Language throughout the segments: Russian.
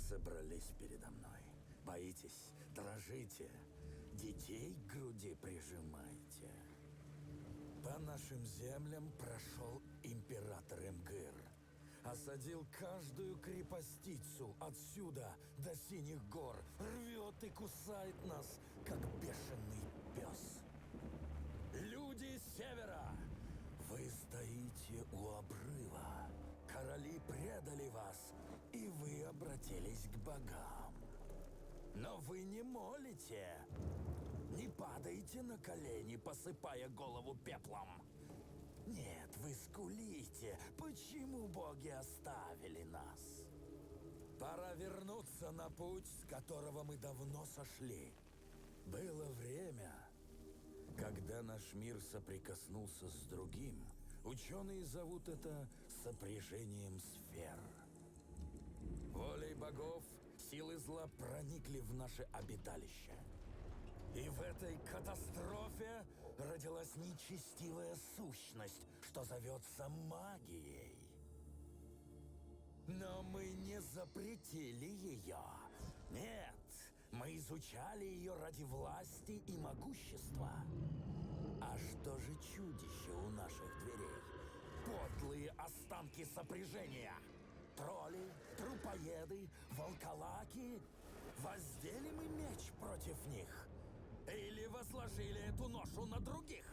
собрались передо мной? Боитесь, дрожите, детей к груди прижимаете. По нашим землям прошел император Эмгыр. Осадил каждую крепостицу отсюда до Синих гор. Рвет и кусает нас, как бешеный пес. Люди севера, вы стоите у обрыва. Короли предали вас, и вы обратились к богам. Но вы не молите, не падаете на колени, посыпая голову пеплом. Нет, вы скулите, почему боги оставили нас? Пора вернуться на путь, с которого мы давно сошли. Было время, когда наш мир соприкоснулся с другим. Ученые зовут это сопряжением сфер. Волей богов силы зла проникли в наше обиталище. И в этой катастрофе родилась нечестивая сущность, что зовется магией. Но мы не запретили ее. Нет, мы изучали ее ради власти и могущества. А что же чудище у наших дверей? Подлые останки сопряжения. Тролли, трупоеды, волколаки. Воздели мы меч против них? Или возложили эту ношу на других?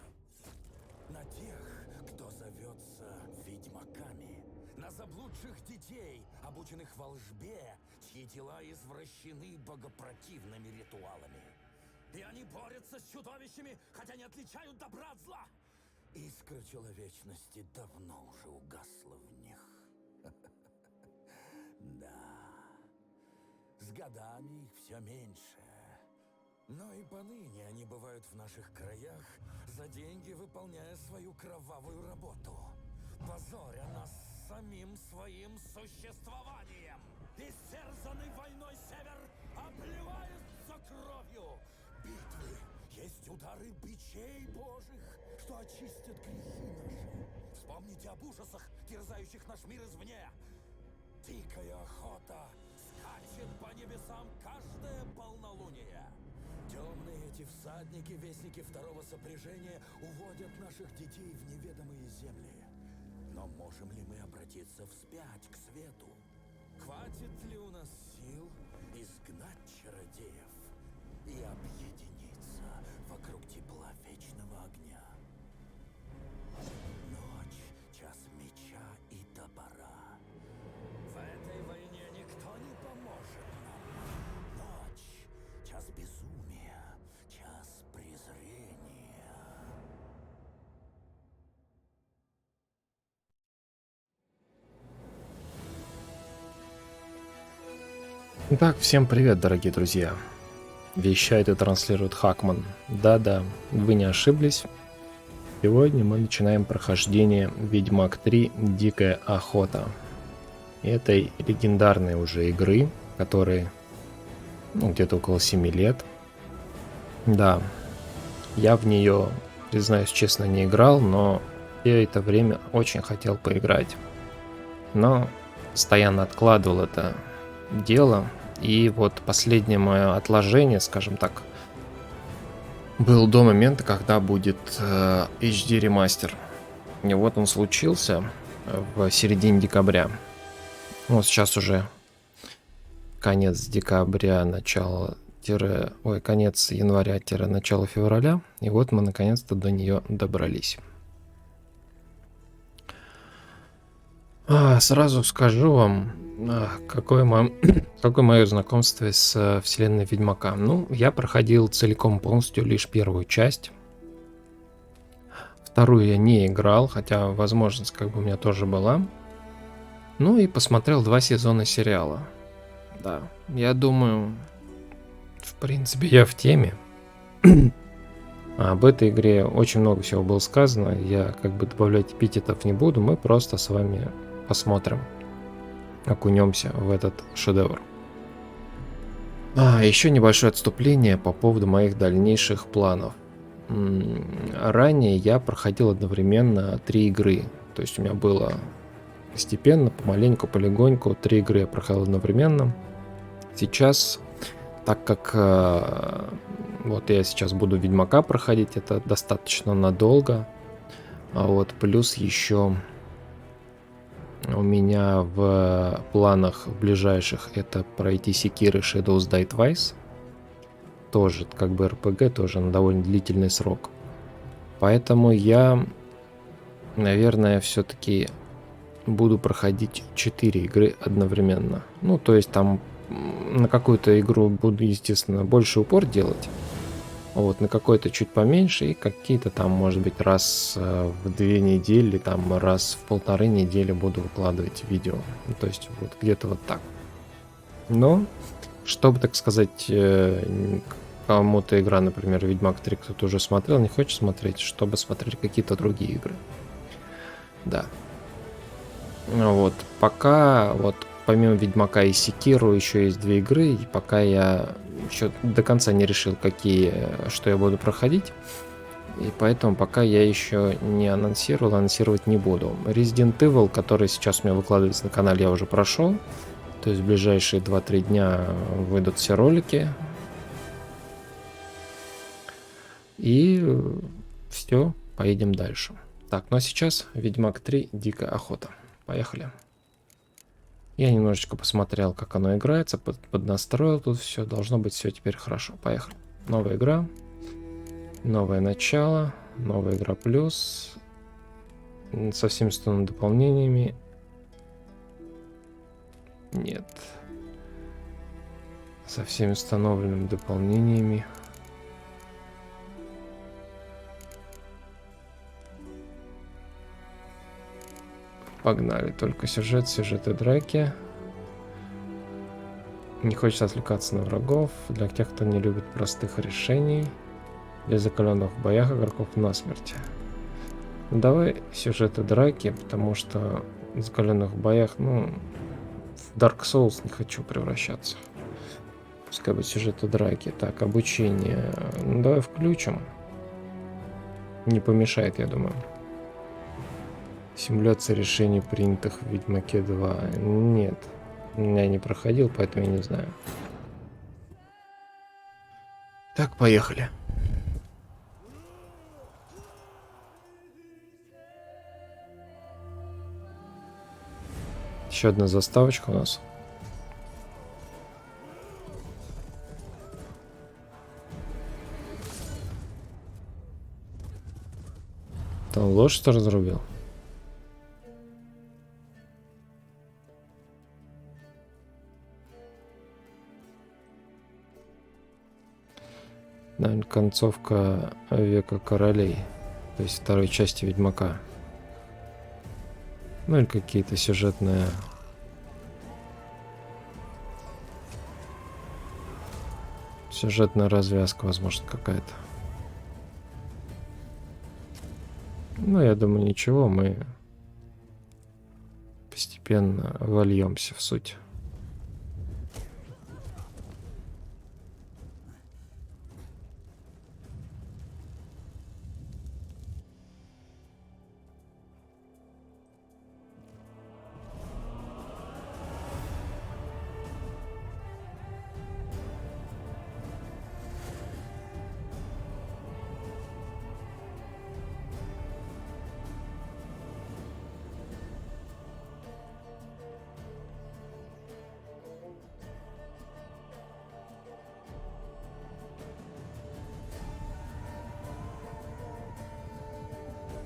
На тех, кто зовется ведьмаками. На заблудших детей, обученных волшбе, чьи тела извращены богопротивными ритуалами. И они борются с чудовищами, хотя не отличают добра от зла. Искра человечности давно уже угасла в них. Да, с годами их все меньше. Но и поныне они бывают в наших краях, за деньги выполняя свою кровавую работу, позоря нас самим своим существованием. Истерзанный войной север обливается кровью. Битвы есть удары бичей божьих, что очистят грехи наши. Вспомните об ужасах, терзающих наш мир извне. Дикая охота скачет по небесам каждое полнолуние. Темные эти всадники, вестники второго сопряжения, уводят наших детей в неведомые земли. Но можем ли мы обратиться вспять к свету? Хватит ли у нас сил изгнать чародеев и объединиться вокруг тепла вечного огня? Ночь, час меча и топора. В этой войне никто не поможет нам. Ночь, час безумия, час презрения. Итак, всем привет, дорогие друзья. Вещает и транслирует Хакман. Да-да, вы не ошиблись. Сегодня мы начинаем прохождение Ведьмак 3 Дикая охота. Этой легендарной уже игры, которой где-то около 7 лет. Да, я в нее, признаюсь честно, не играл, но я это время очень хотел поиграть. Но постоянно откладывал это дело. И вот последнее мое отложение, скажем так, был до момента, когда будет HD ремастер. И вот он случился в середине декабря. Вот сейчас уже конец декабря, конец января-начало февраля. И вот мы наконец-то до нее добрались. Сразу скажу вам, какое мое знакомство с вселенной Ведьмака. Ну, я проходил целиком полностью лишь первую часть. Вторую я не играл, хотя возможность у меня тоже была. Ну и посмотрел 2 сезона сериала. Да, я думаю, в принципе, я в теме. Об этой игре очень много всего было сказано. Я добавлять эпитетов не буду. Мы просто с вами посмотрим, окунемся в этот шедевр. Еще небольшое отступление по поводу моих дальнейших планов. Ранее я проходил одновременно 3 игры. То есть у меня было постепенно, помаленьку, полегоньку 3 игры я проходил одновременно. Сейчас, так как вот я сейчас буду Ведьмака проходить, это достаточно надолго. А вот плюс еще у меня в планах ближайших это пройти Sekiro Shadows Die Twice. Тоже как бы РПГ, тоже на довольно длительный срок. Поэтому я, наверное, все-таки буду проходить 4 игры одновременно. Ну, то есть там на какую-то игру буду, естественно, больше упор делать. Вот, на какой-то чуть поменьше, и какие-то там, может быть, раз в 2 недели, там раз в 1,5 недели буду выкладывать видео. Ну, то есть вот где-то вот так. Но, чтобы, так сказать, кому-то игра, например, Ведьмак 3 кто-то уже смотрел, не хочет смотреть, чтобы смотрели какие-то другие игры. Да. Вот, пока вот помимо Ведьмака и Секиру еще есть 2 игры, и пока я еще до конца не решил, что я буду проходить, и поэтому пока я еще не анонсировал, анонсировать не буду. Resident Evil, который сейчас у меня выкладывается на канале, я уже прошел, то есть в ближайшие 2-3 дня выйдут все ролики, и все, поедем дальше. Так, ну а сейчас Ведьмак 3 Дикая охота. Поехали. Я немножечко посмотрел, как оно играется, поднастроил тут все. Должно быть все теперь хорошо. Поехали. Новая игра. Новое начало. Новая игра плюс. Со всеми установленными дополнениями. Нет. Со всеми установленными дополнениями. Погнали. Только сюжет и драки. Не хочется отвлекаться на врагов. Для тех, кто не любит простых решений. Для закаленных в боях игроков насмерть. Ну, давай сюжеты драки, потому что в закаленных в боях, ну, в Dark Souls не хочу превращаться. Пускай будет сюжеты драки. Так, обучение. Ну, давай включим. Не помешает, я думаю. Симуляция решений, принятых в Ведьмаке 2. Нет. Я не проходил, поэтому я не знаю. Так, поехали. Еще одна заставочка у нас. Там лошадь разрубил. Наверное, концовка Века Королей. То есть второй части Ведьмака. Ну или какие-то сюжетные... Сюжетная развязка, возможно, какая-то. Ну, я думаю, ничего, мы постепенно вольемся в суть.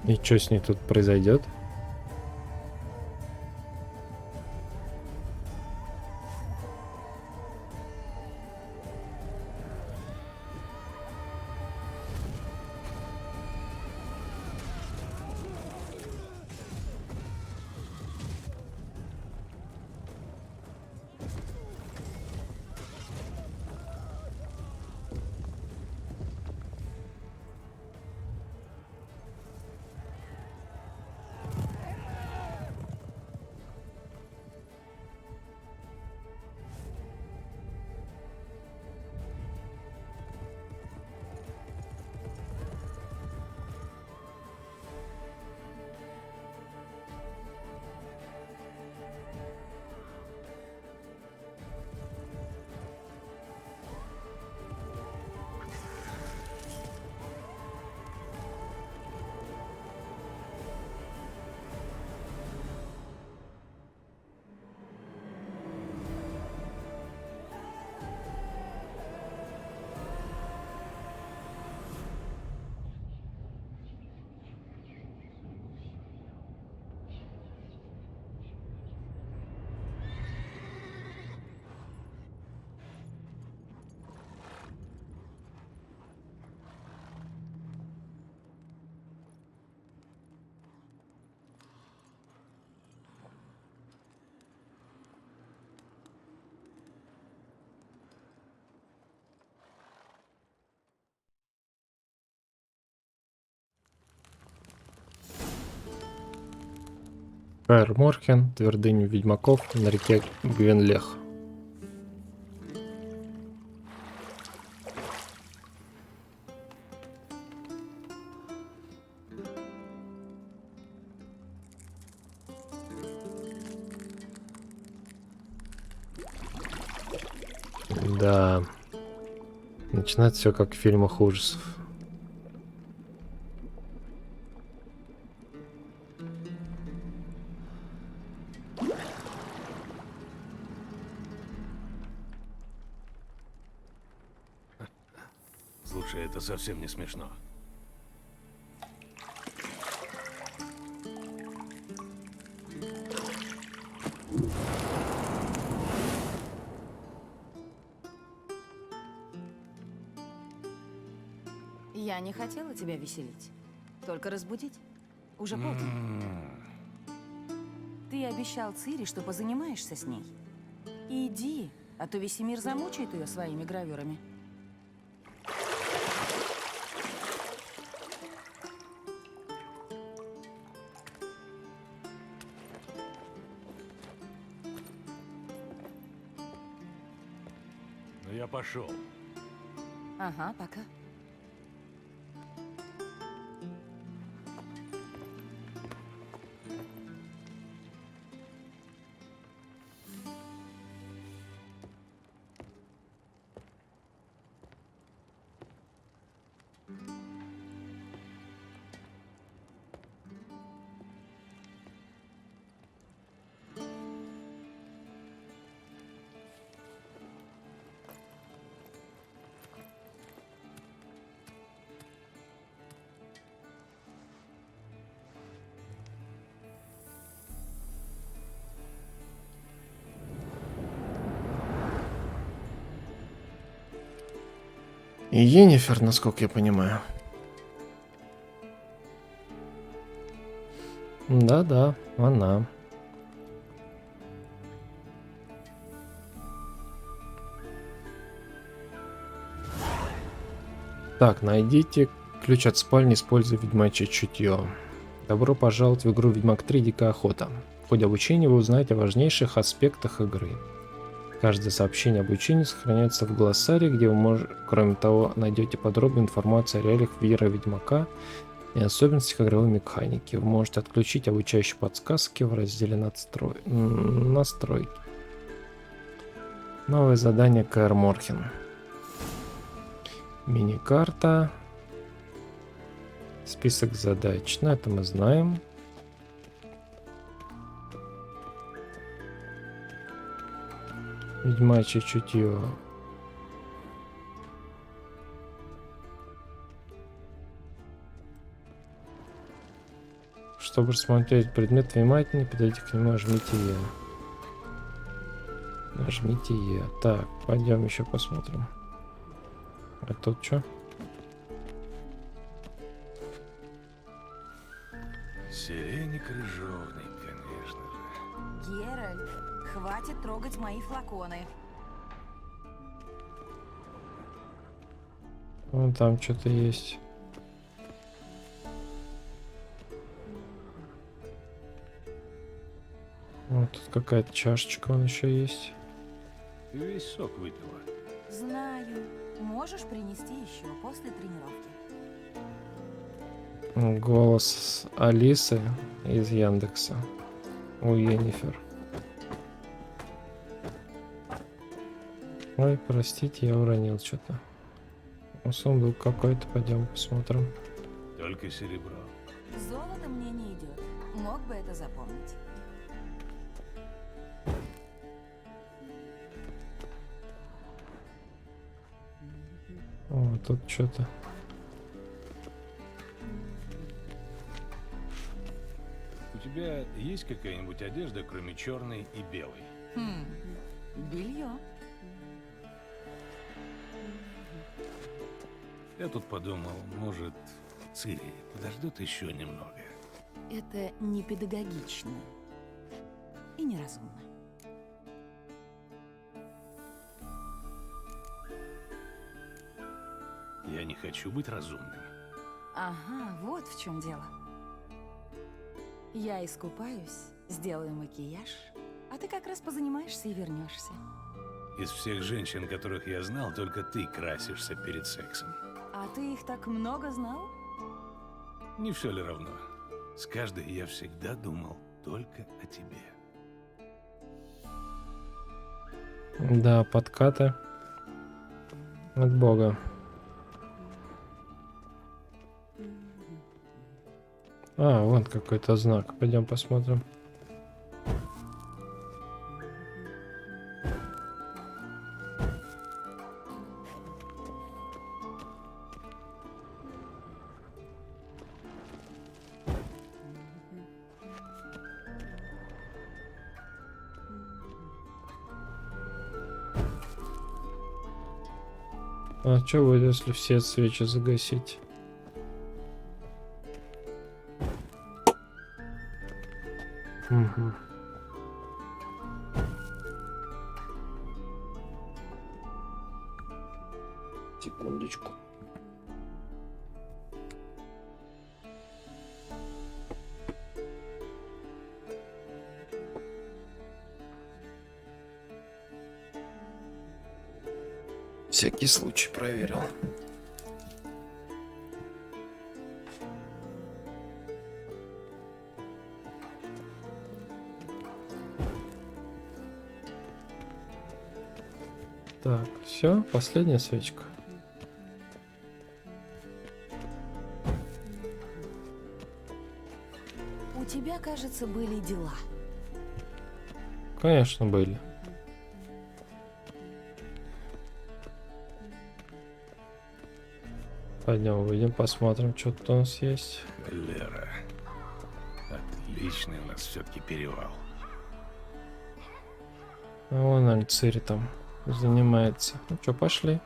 И что с ней тут произойдет? Каэр Морхен, твердыню ведьмаков на реке Гвенлех. Да. Начинается все как в фильмах ужасов. Слушай, это совсем не смешно. Я не хотела тебя веселить, только разбудить. Уже поздно. Ты обещал Цири, что позанимаешься с ней. Иди, а то весь мир замучает ее своими гравюрами. Ну я пошел. Ага, пока. И Йеннифер, насколько я понимаю. Да-да, она. Так, найдите ключ от спальни, используя ведьмачье чутье. Добро пожаловать в игру Ведьмак 3 Дикая охота. В ходе обучения вы узнаете о важнейших аспектах игры. Каждое сообщение об учении сохраняется в глоссарии, где вы, кроме того, найдете подробную информацию о реалиях мира Ведьмака и особенностях игровой механики. Вы можете отключить обучающие подсказки в разделе настройки. Новое задание Каэр Морхен. Мини-карта. Список задач. Ну, это мы знаем. Ведьмачье чутье. Чтобы рассмотреть предмет внимательнее, подойдите к нему, нажмите Е. Нажмите Е. Так, пойдем еще посмотрим. А тут что? Сиреник крыжовник, конечно же. Геральт, хватит трогать мои флаконы. Вон там что-то есть. Вот тут какая-то чашечка, он еще есть. Ты весь сок выпила. Знаю. Можешь принести еще после тренировки. Голос Алисы из Яндекса. У Йеннифер. Ой, простите, я уронил что-то. Сундук какой-то, пойдем посмотрим. Только серебро. Золото мне не идет. Мог бы это запомнить. О, тут что-то. У тебя есть какая-нибудь одежда, кроме черной и белой? Белье. Я тут подумал, может, Цири подождут еще немного. Это не педагогично. И неразумно. Я не хочу быть разумным. Ага, вот в чем дело. Я искупаюсь, сделаю макияж, а ты как раз позанимаешься и вернешься. Из всех женщин, которых я знал, только ты красишься перед сексом. А ты их так много знал? Не все ли равно? С каждой я всегда думал только о тебе. Да, подкаты от бога. А, вон какой-то знак. Пойдем посмотрим. А что будет, если все свечи загасить? Угу. Секундочку. Всякий случай проверил. Так, все, последняя свечка. У тебя, кажется, были дела. Конечно, были. Пойдем, выйдем, посмотрим, что тут у нас есть. Лера. Отличный у нас все-таки перевал. А вон Альцири там занимается. Ну что, пошли.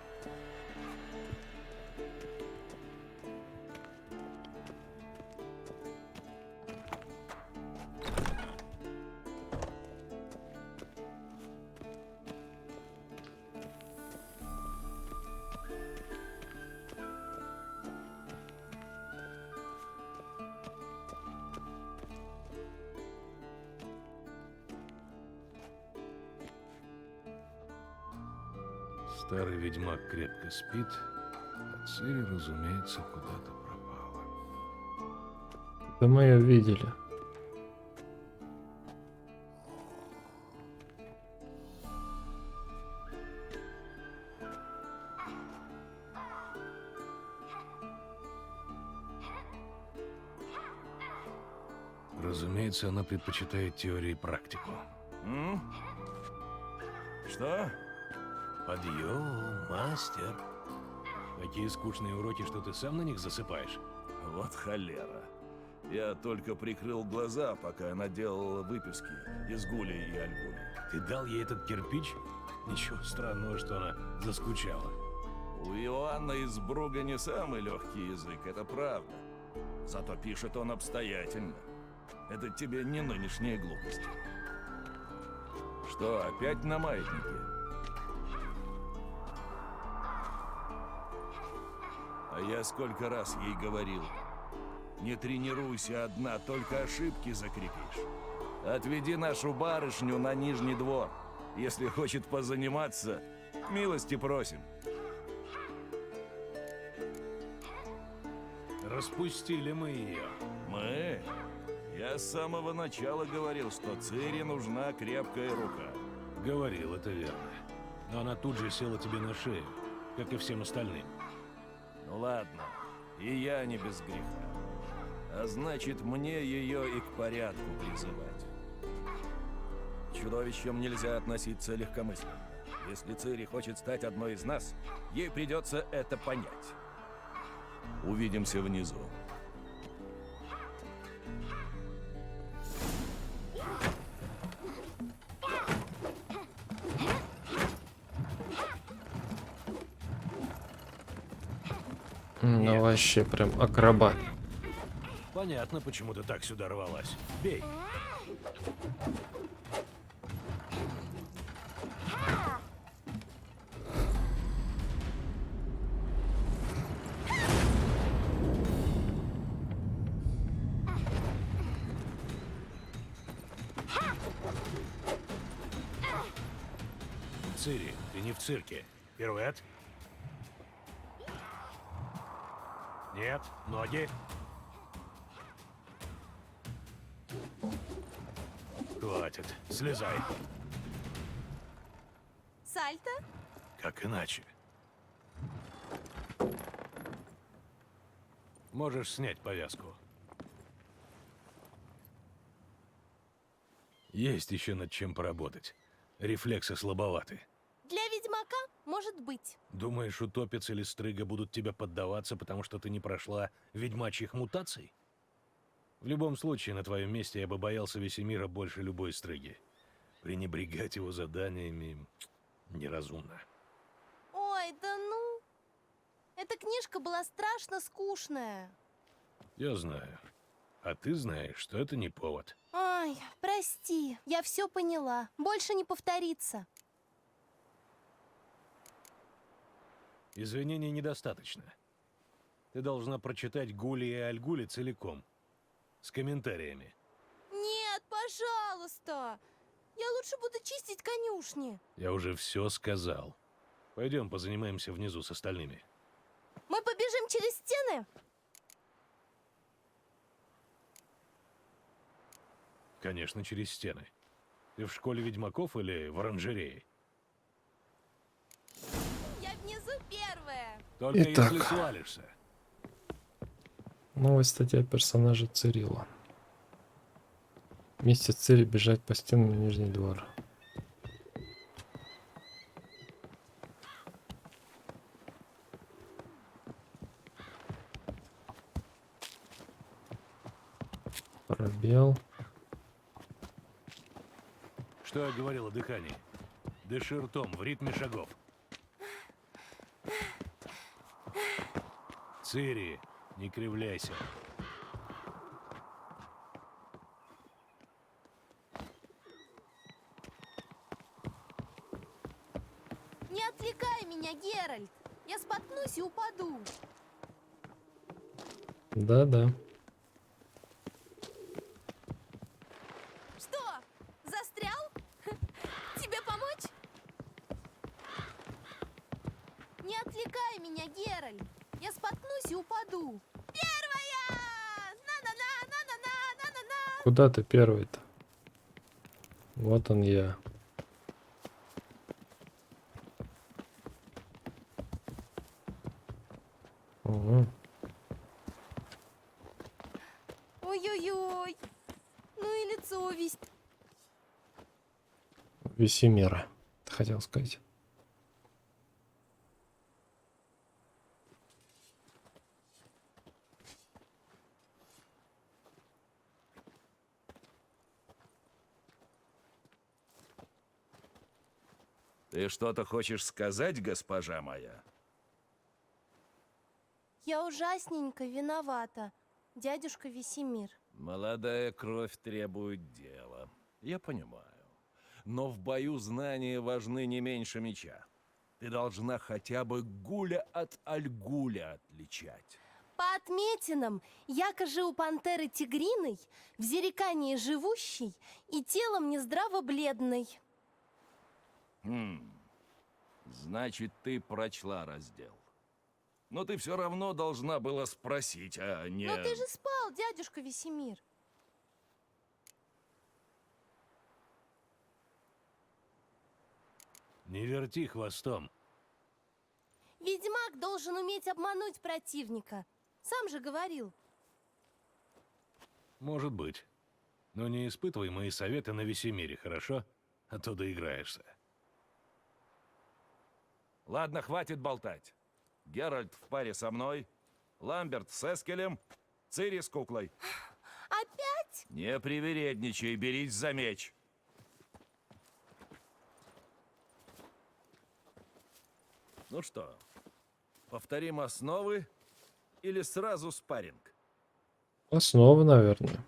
Старый ведьмак крепко спит, а Цири, разумеется, куда-то пропала. Да мы ее видели. Разумеется, она предпочитает теорию и практику. Что? Подъем, мастер. Такие скучные уроки, что ты сам на них засыпаешь. Вот холера. Я только прикрыл глаза, пока она делала выписки из Гули и Альгули. Ты дал ей этот кирпич? Ничего странного, что она заскучала. У Иоанна из Бруга не самый легкий язык, это правда. Зато пишет он обстоятельно. Это тебе не нынешние глупости. Что, опять на маятнике? А я сколько раз ей говорил. Не тренируйся одна, только ошибки закрепишь. Отведи нашу барышню на Нижний двор. Если хочет позаниматься, милости просим. Распустили мы ее. Мы? Я с самого начала говорил, что Цири нужна крепкая рука. Говорил, это верно. Но она тут же села тебе на шею, как и всем остальным. Ну ладно, и я не без греха. А значит, мне ее и к порядку призывать. К чудовищам нельзя относиться легкомысленно. Если Цири хочет стать одной из нас, ей придется это понять. Увидимся внизу. Ну вообще прям акробат. Понятно, почему ты так сюда рвалась. Бей. Цири, ты не в цирке. Пируэт? Нет, ноги. Хватит, слезай. Сальто? Как иначе? Можешь снять повязку. Есть еще над чем поработать. Рефлексы слабоваты. Для ведьмака может быть. Думаешь, утопец или стрыга будут тебя поддаваться, потому что ты не прошла ведьмачьих мутаций? В любом случае, на твоем месте я бы боялся Весемира больше любой стрыги. Пренебрегать его заданиями неразумно. Ой, да ну. Эта книжка была страшно скучная. Я знаю. А ты знаешь, что это не повод. Ой, прости, я все поняла. Больше не повторится. Извинений недостаточно. Ты должна прочитать Гули и Альгули целиком. С комментариями. Нет, пожалуйста. Я лучше буду чистить конюшни. Я уже все сказал. Пойдем позанимаемся внизу с остальными. Мы побежим через стены? Конечно, через стены. Ты в школе ведьмаков или в оранжерее? Я внизу первая. Только Итак. если свалишься. Новая статья персонажа Цирилла. Вместе с Цири бежать по стенам на Нижний двор. Пробел. Что я говорил о дыхании? Дыши ртом в ритме шагов. Цири, не кривляйся. Не отвлекай меня, Геральт. Я споткнусь и упаду. Да-да. Что? Застрял? Тебе помочь? Не отвлекай меня, Геральт. Я споткнусь и упаду. Первая! На-на-на, на-на-на, на-на-на. Куда ты первый-то? Вот он я. Угу. Ой-ой-ой. Ну и лицо весь. Весемира, ты хотел сказать. Ты что-то хочешь сказать, госпожа моя? Я ужасненько виновата, дядюшка Весемир. Молодая кровь требует дела. Я понимаю. Но в бою знания важны не меньше меча. Ты должна хотя бы гуля от альгуля отличать. По отметинам, якоже у пантеры тигриной, в зерекании живущей и телом нездраво бледной. Значит, ты прочла раздел. Но ты все равно должна была спросить, а не... Но ты же спал, дядюшка Весемир. Не верти хвостом. Ведьмак должен уметь обмануть противника. Сам же говорил. Может быть. Но не испытывай мои советы на Весемире, хорошо? А то доиграешься. Ладно, хватит болтать. Геральт в паре со мной, Ламберт с Эскелем, Цири с куклой. Опять? Не привередничай, берись за меч. Ну что, повторим основы или сразу спарринг? Основы, наверное.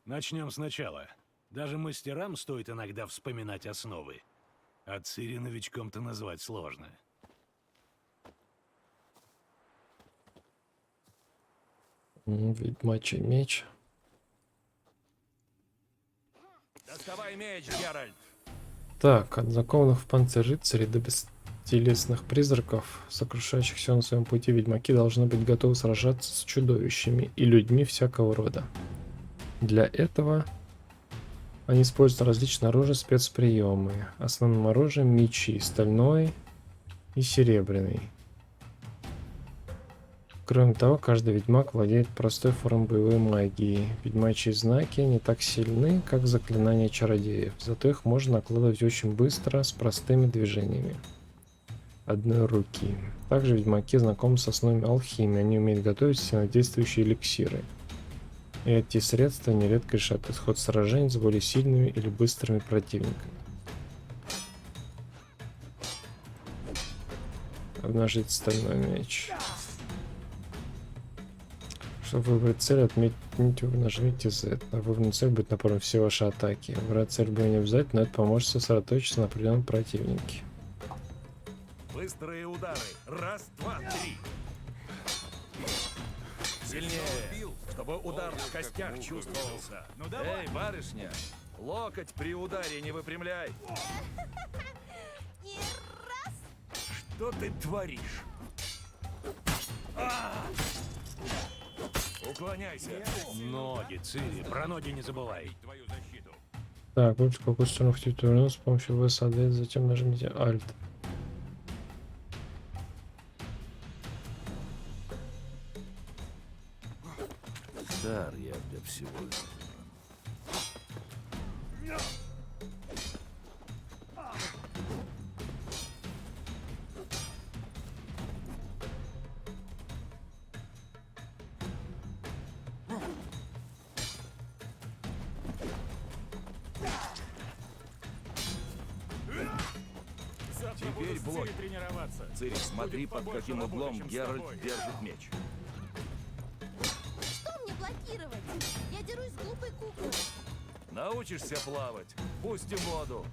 Начнем сначала. Даже мастерам стоит иногда вспоминать основы. А Цири новичком-то назвать сложно. Ведьмачий меч. Доставай меч, Геральт. Так, от закованных в панцирь рыцарей до бестелесных призраков, сокрушающихся на своем пути, ведьмаки должны быть готовы сражаться с чудовищами и людьми всякого рода. Для этого они используют различные оружия, спецприемы. Основным оружием мечи, стальной и серебряный. Кроме того, каждый ведьмак владеет простой формой боевой магии. Ведьмачьи знаки не так сильны, как заклинания чародеев, зато их можно накладывать очень быстро, с простыми движениями одной руки. Также ведьмаки знакомы с основами алхимии, они умеют готовить сильнодействующие эликсиры. И эти средства нередко решают исход сражений с более сильными или быстрыми противниками. Обнажить стальной меч. Чтобы выбрать цель, отметьте, нажмите Z. На выбранную цель будет направлена все ваши атаки. Выбрать цель будет не обязательно, но это поможет сосредоточиться на определенном противнике. Быстрые удары. Раз, два, три. Сильнее, чтобы удар в костях чувствовался. Эй, барышня, локоть при ударе не выпрямляй. И раз. Что ты творишь? Уклоняйся. Ноги, Цири, про ноги не забывай. Так, выберите, в какую сторону хотите вернуться с помощью VSAD, затем нажмите Alt. Стар я для всего этого. Теперь блок. Цири, смотри, под каким углом Геральт держит меч. Что мне блокировать? Я дерусь с глупой куклой. Научишься плавать, пустим воду.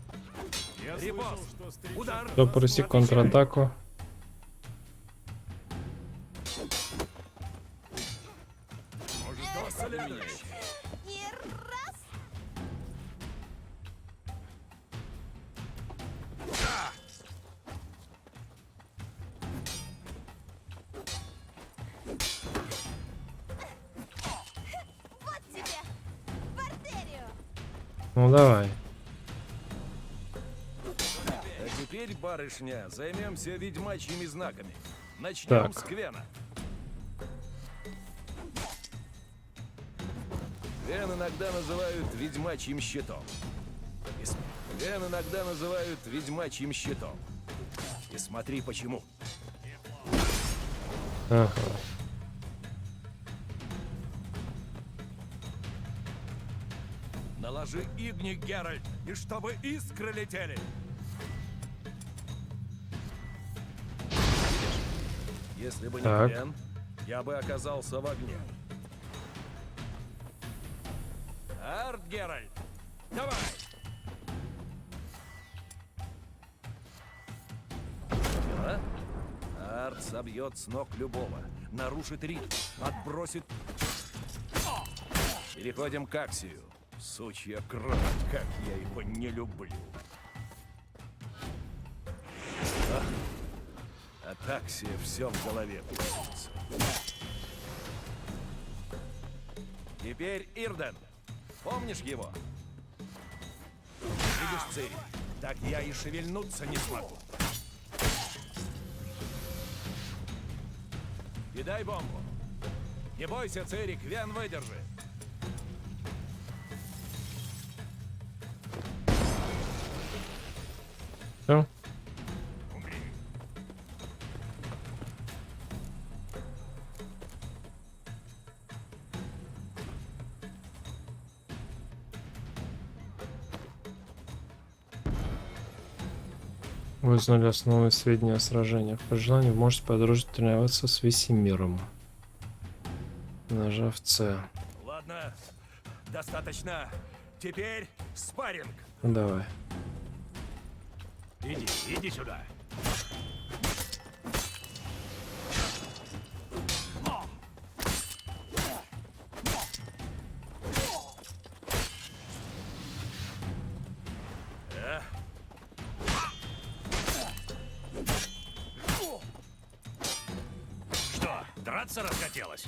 Репост. Удар. Кто просит контратаку? И раз. Вот тебе. В артерию. Ну давай. А теперь, барышня, займемся ведьмачьими знаками. Начнем Так. с Квена. Квен иногда называют ведьмачьим щитом. Квен иногда называют ведьмачьим щитом. И смотри почему. Ага. Наложи игник, Геральт, и чтобы искры летели. Если бы не Так. Квен, я бы оказался в огне. Арт, Геральт, давай! Поняла? Арт собьет с ног любого, нарушит ритм, отбросит... Переходим к Аксию. Сучья кровь, как я его не люблю. От Аксия все в голове пустится. Теперь Ирден. Помнишь его? Видишь, Цири, так я и шевельнуться не смогу. Кидай бомбу. Не бойся, Цири, Квен выдержит. Все. Вы узнали основные сведения о сражениях. По желанию вы можете продолжить тренироваться с Весемиром, нажав C. Ладно, достаточно. Теперь спарринг. Давай. Иди сюда. драться расхотелось.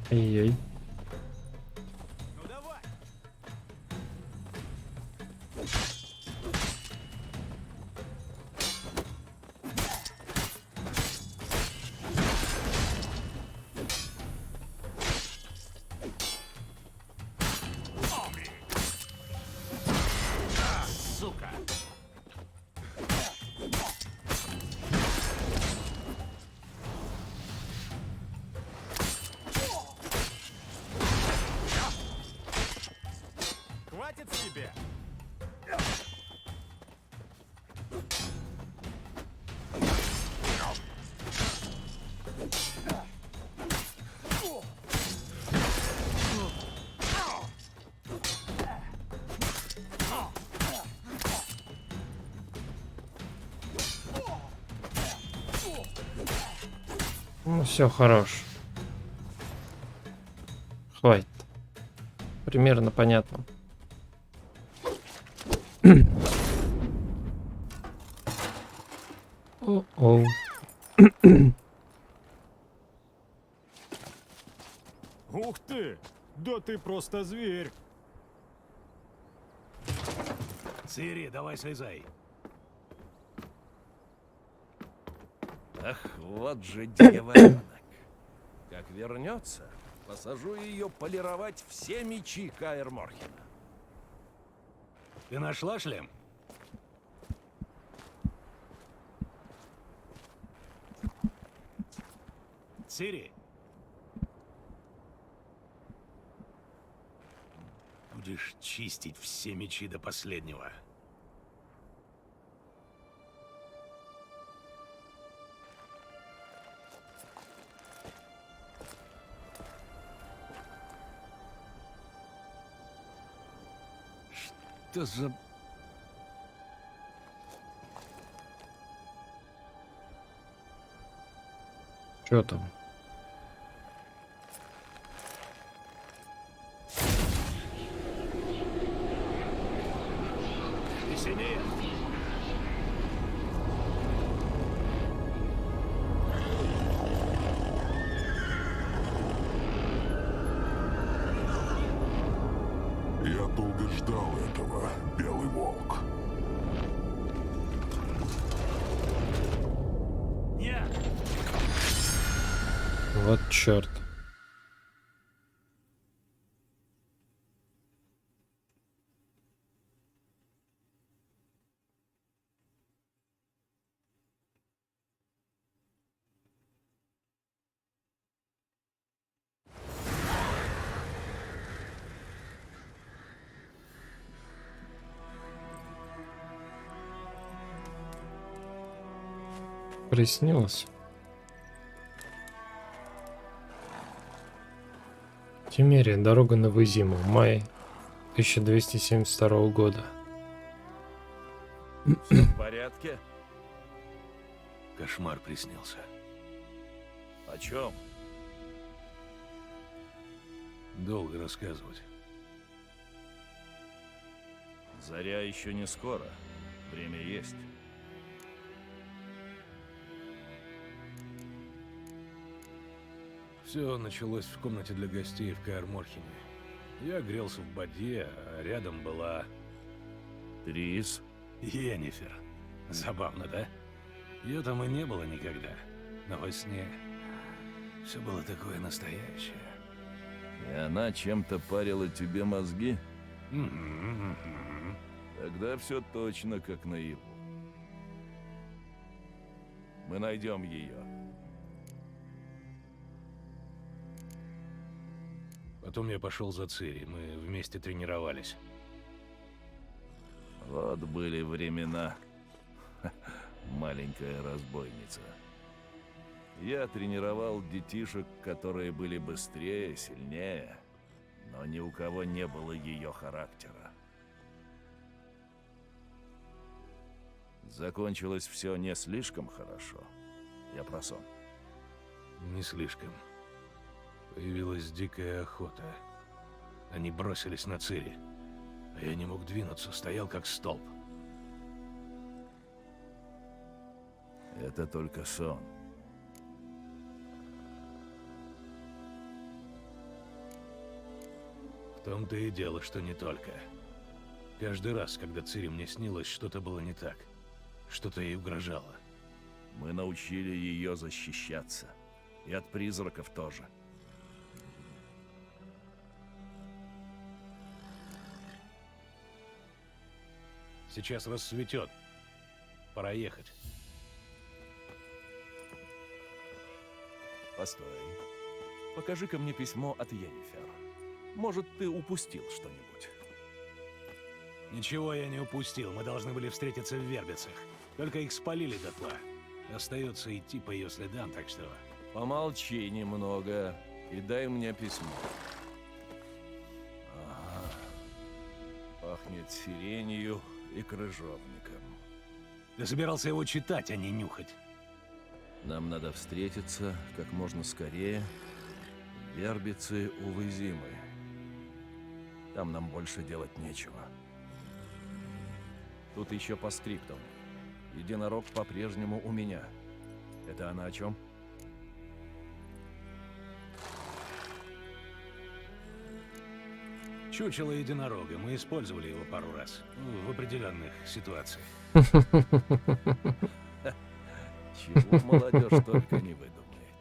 Эй-ей. Ну давай. Сука. Хватит с тебя. Ну все, хорош. Хватит. Примерно понятно. О-оу. Ух ты! Да ты просто зверь! Цири, давай слезай. Ах, вот же дьяволенок. Как вернется, посажу ее полировать все мечи Каэр Морхена. Ты нашла шлем? Цири. Будешь чистить все мечи до последнего. Что за... Что там? Весенее? Я долго ждал этого, Белый Волк. Нет! Вот черт. Приснилось. Тимерия, дорога на Вызиму, май 1272 года. Все в порядке? Кошмар приснился. О чем? Долго рассказывать. Заря еще не скоро. Время есть. Все началось в комнате для гостей в Каэр Морхене. Я грелся в боде, а рядом была Трис? Йеннифер. Забавно, да? Ее там и не было никогда. Но во сне все было такое настоящее. И она чем-то парила тебе мозги? Мгм. Тогда все точно как наяву. Мы найдем ее. Потом я пошел за Цири, мы вместе тренировались. Вот были времена. Маленькая разбойница. Я тренировал детишек, которые были быстрее, сильнее, но ни у кого не было ее характера. Закончилось все не слишком хорошо. Я про сон. Не слишком. Появилась дикая охота. Они бросились на Цири. А я не мог двинуться, стоял как столб. Это только сон. В том-то и дело, что не только. Каждый раз, когда Цири мне снилось, что-то было не так. Что-то ей угрожало. Мы научили ее защищаться. И от призраков тоже. Сейчас рассветет. Пора ехать. Постой. Покажи-ка мне письмо от Йеннифер. Может, ты упустил что-нибудь? Ничего я не упустил. Мы должны были встретиться в Вербицах. Только их спалили дотла. Остается идти по ее следам, так что... Помолчи немного и дай мне письмо. Ага. Пахнет сиренью и крыжовником. Ты собирался его читать, а не нюхать. Нам надо встретиться как можно скорее. Вербицы у Вызимы. Там нам больше делать нечего. Тут еще по скриптам. Единорог по-прежнему у меня. Это она о чем? Чучело единорога. Мы использовали его пару раз. В определенных ситуациях. Чего молодежь только не выдумает.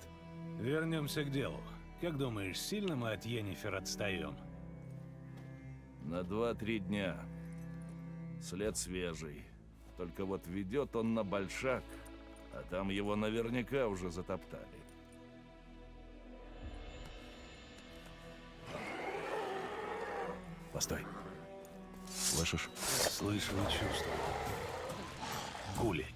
Вернемся к делу. Как думаешь, сильно мы от Йеннифер отстаем? На 2-3 дня. След свежий. Только вот ведет он на Большак, а там его наверняка уже затоптали. Постой. Слышишь? Слышу и чувствую. Гули.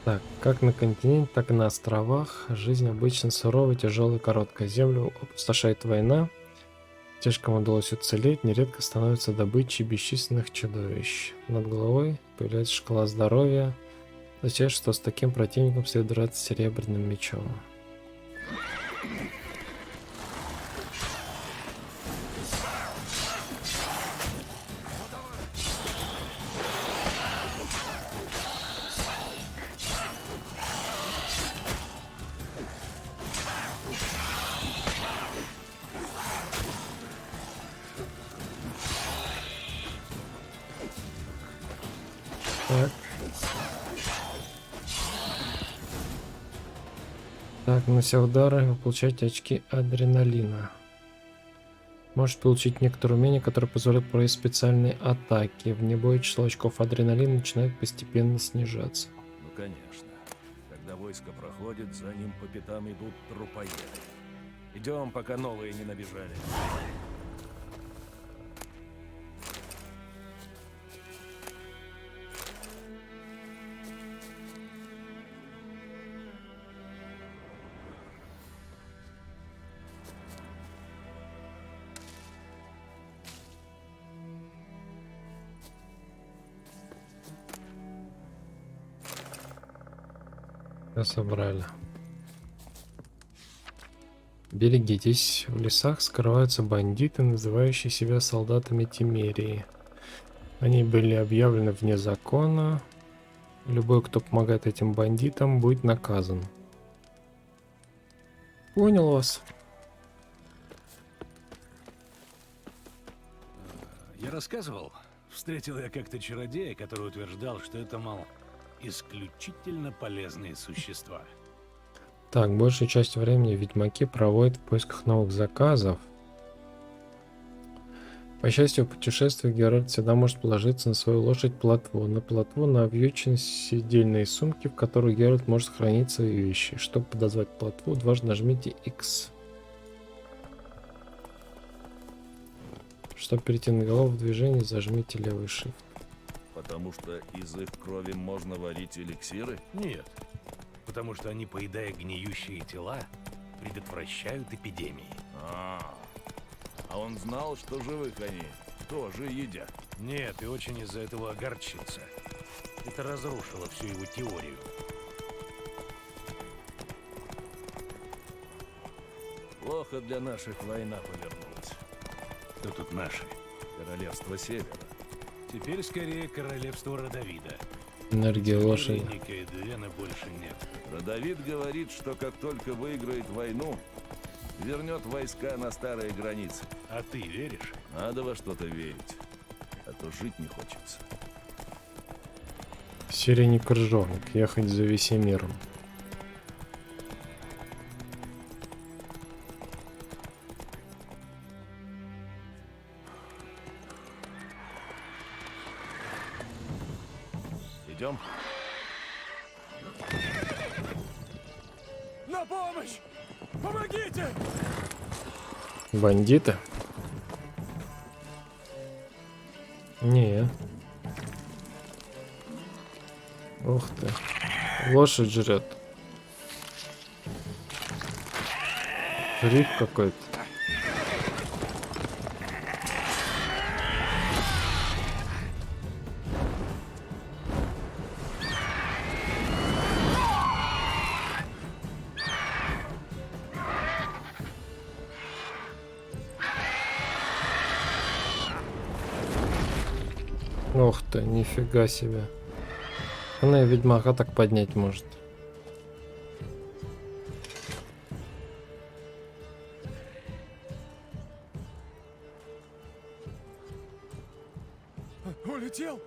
Так, как на континенте, так и на островах жизнь обычно суровая, тяжелая, короткая. Землю опустошает война. Те, кому удалось уцелеть, нередко становятся добычей бесчисленных чудовищ. Над головой появляется шкала здоровья, означает, что с таким противником следует драться серебряным мечом. Так. Так, нанося удары, вы получаете очки адреналина. Можете получить некоторые умения, которые позволяют проводить специальные атаки. Вне боя число очков адреналина начинает постепенно снижаться. Ну, конечно. Когда войско проходит, за ним по пятам идут трупоеды. Идем, пока новые не набежали. Собрали. Берегитесь, в лесах скрываются бандиты, называющие себя солдатами Тимерии. Они были объявлены вне закона. Любой, кто помогает этим бандитам, будет наказан. Понял вас. Я рассказывал. Встретил я как-то чародея, который утверждал, что это, мол, исключительно полезные существа. Так, большую часть времени ведьмаки проводят в поисках новых заказов. По счастью, в путешествиях Геральт всегда может положиться на свою лошадь Плотву. На Плотву навьючены сидельные сумки, в которых Геральт может хранить свои вещи. Чтобы подозвать Плотву, дважды нажмите X. Чтобы перейти на голову в движении, зажмите левый shift. Потому что из их крови можно варить эликсиры? Нет. Потому что они, поедая гниющие тела, предотвращают эпидемии. А он знал, что живых они тоже едят. Нет, и очень из-за этого огорчился. Это разрушило всю его теорию. Плохо для наших война повернулась. Кто тут наши? Королевство Севера. Теперь скорее королевство Родовида. Энергия лошади. Ника и Двена больше нет. Родовид говорит, что как только выиграет войну, вернет войска на старые границы. А ты веришь? Надо во что-то верить, а то жить не хочется. Сирений крыжовник. Ехать за Весемиром. Идем? На помощь! Помогите! Бандиты? Не. Ух ты. Лошадь жрет. Рик какой-то. Ух ты, нифига себе. Она и ведьмака так поднять может. Улетел?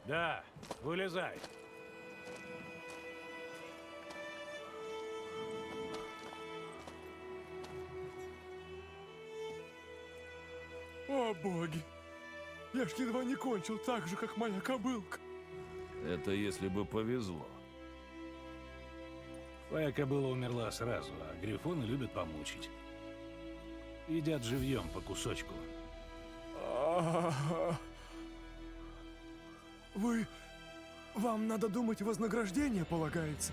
Да, вылезай. О, боги! Я ж едва не кончил так же, как моя кобылка. Это если бы повезло. Твоя кобыла умерла сразу, а грифоны любят помучить. Едят живьем по кусочку. Вам надо думать, вознаграждение полагается.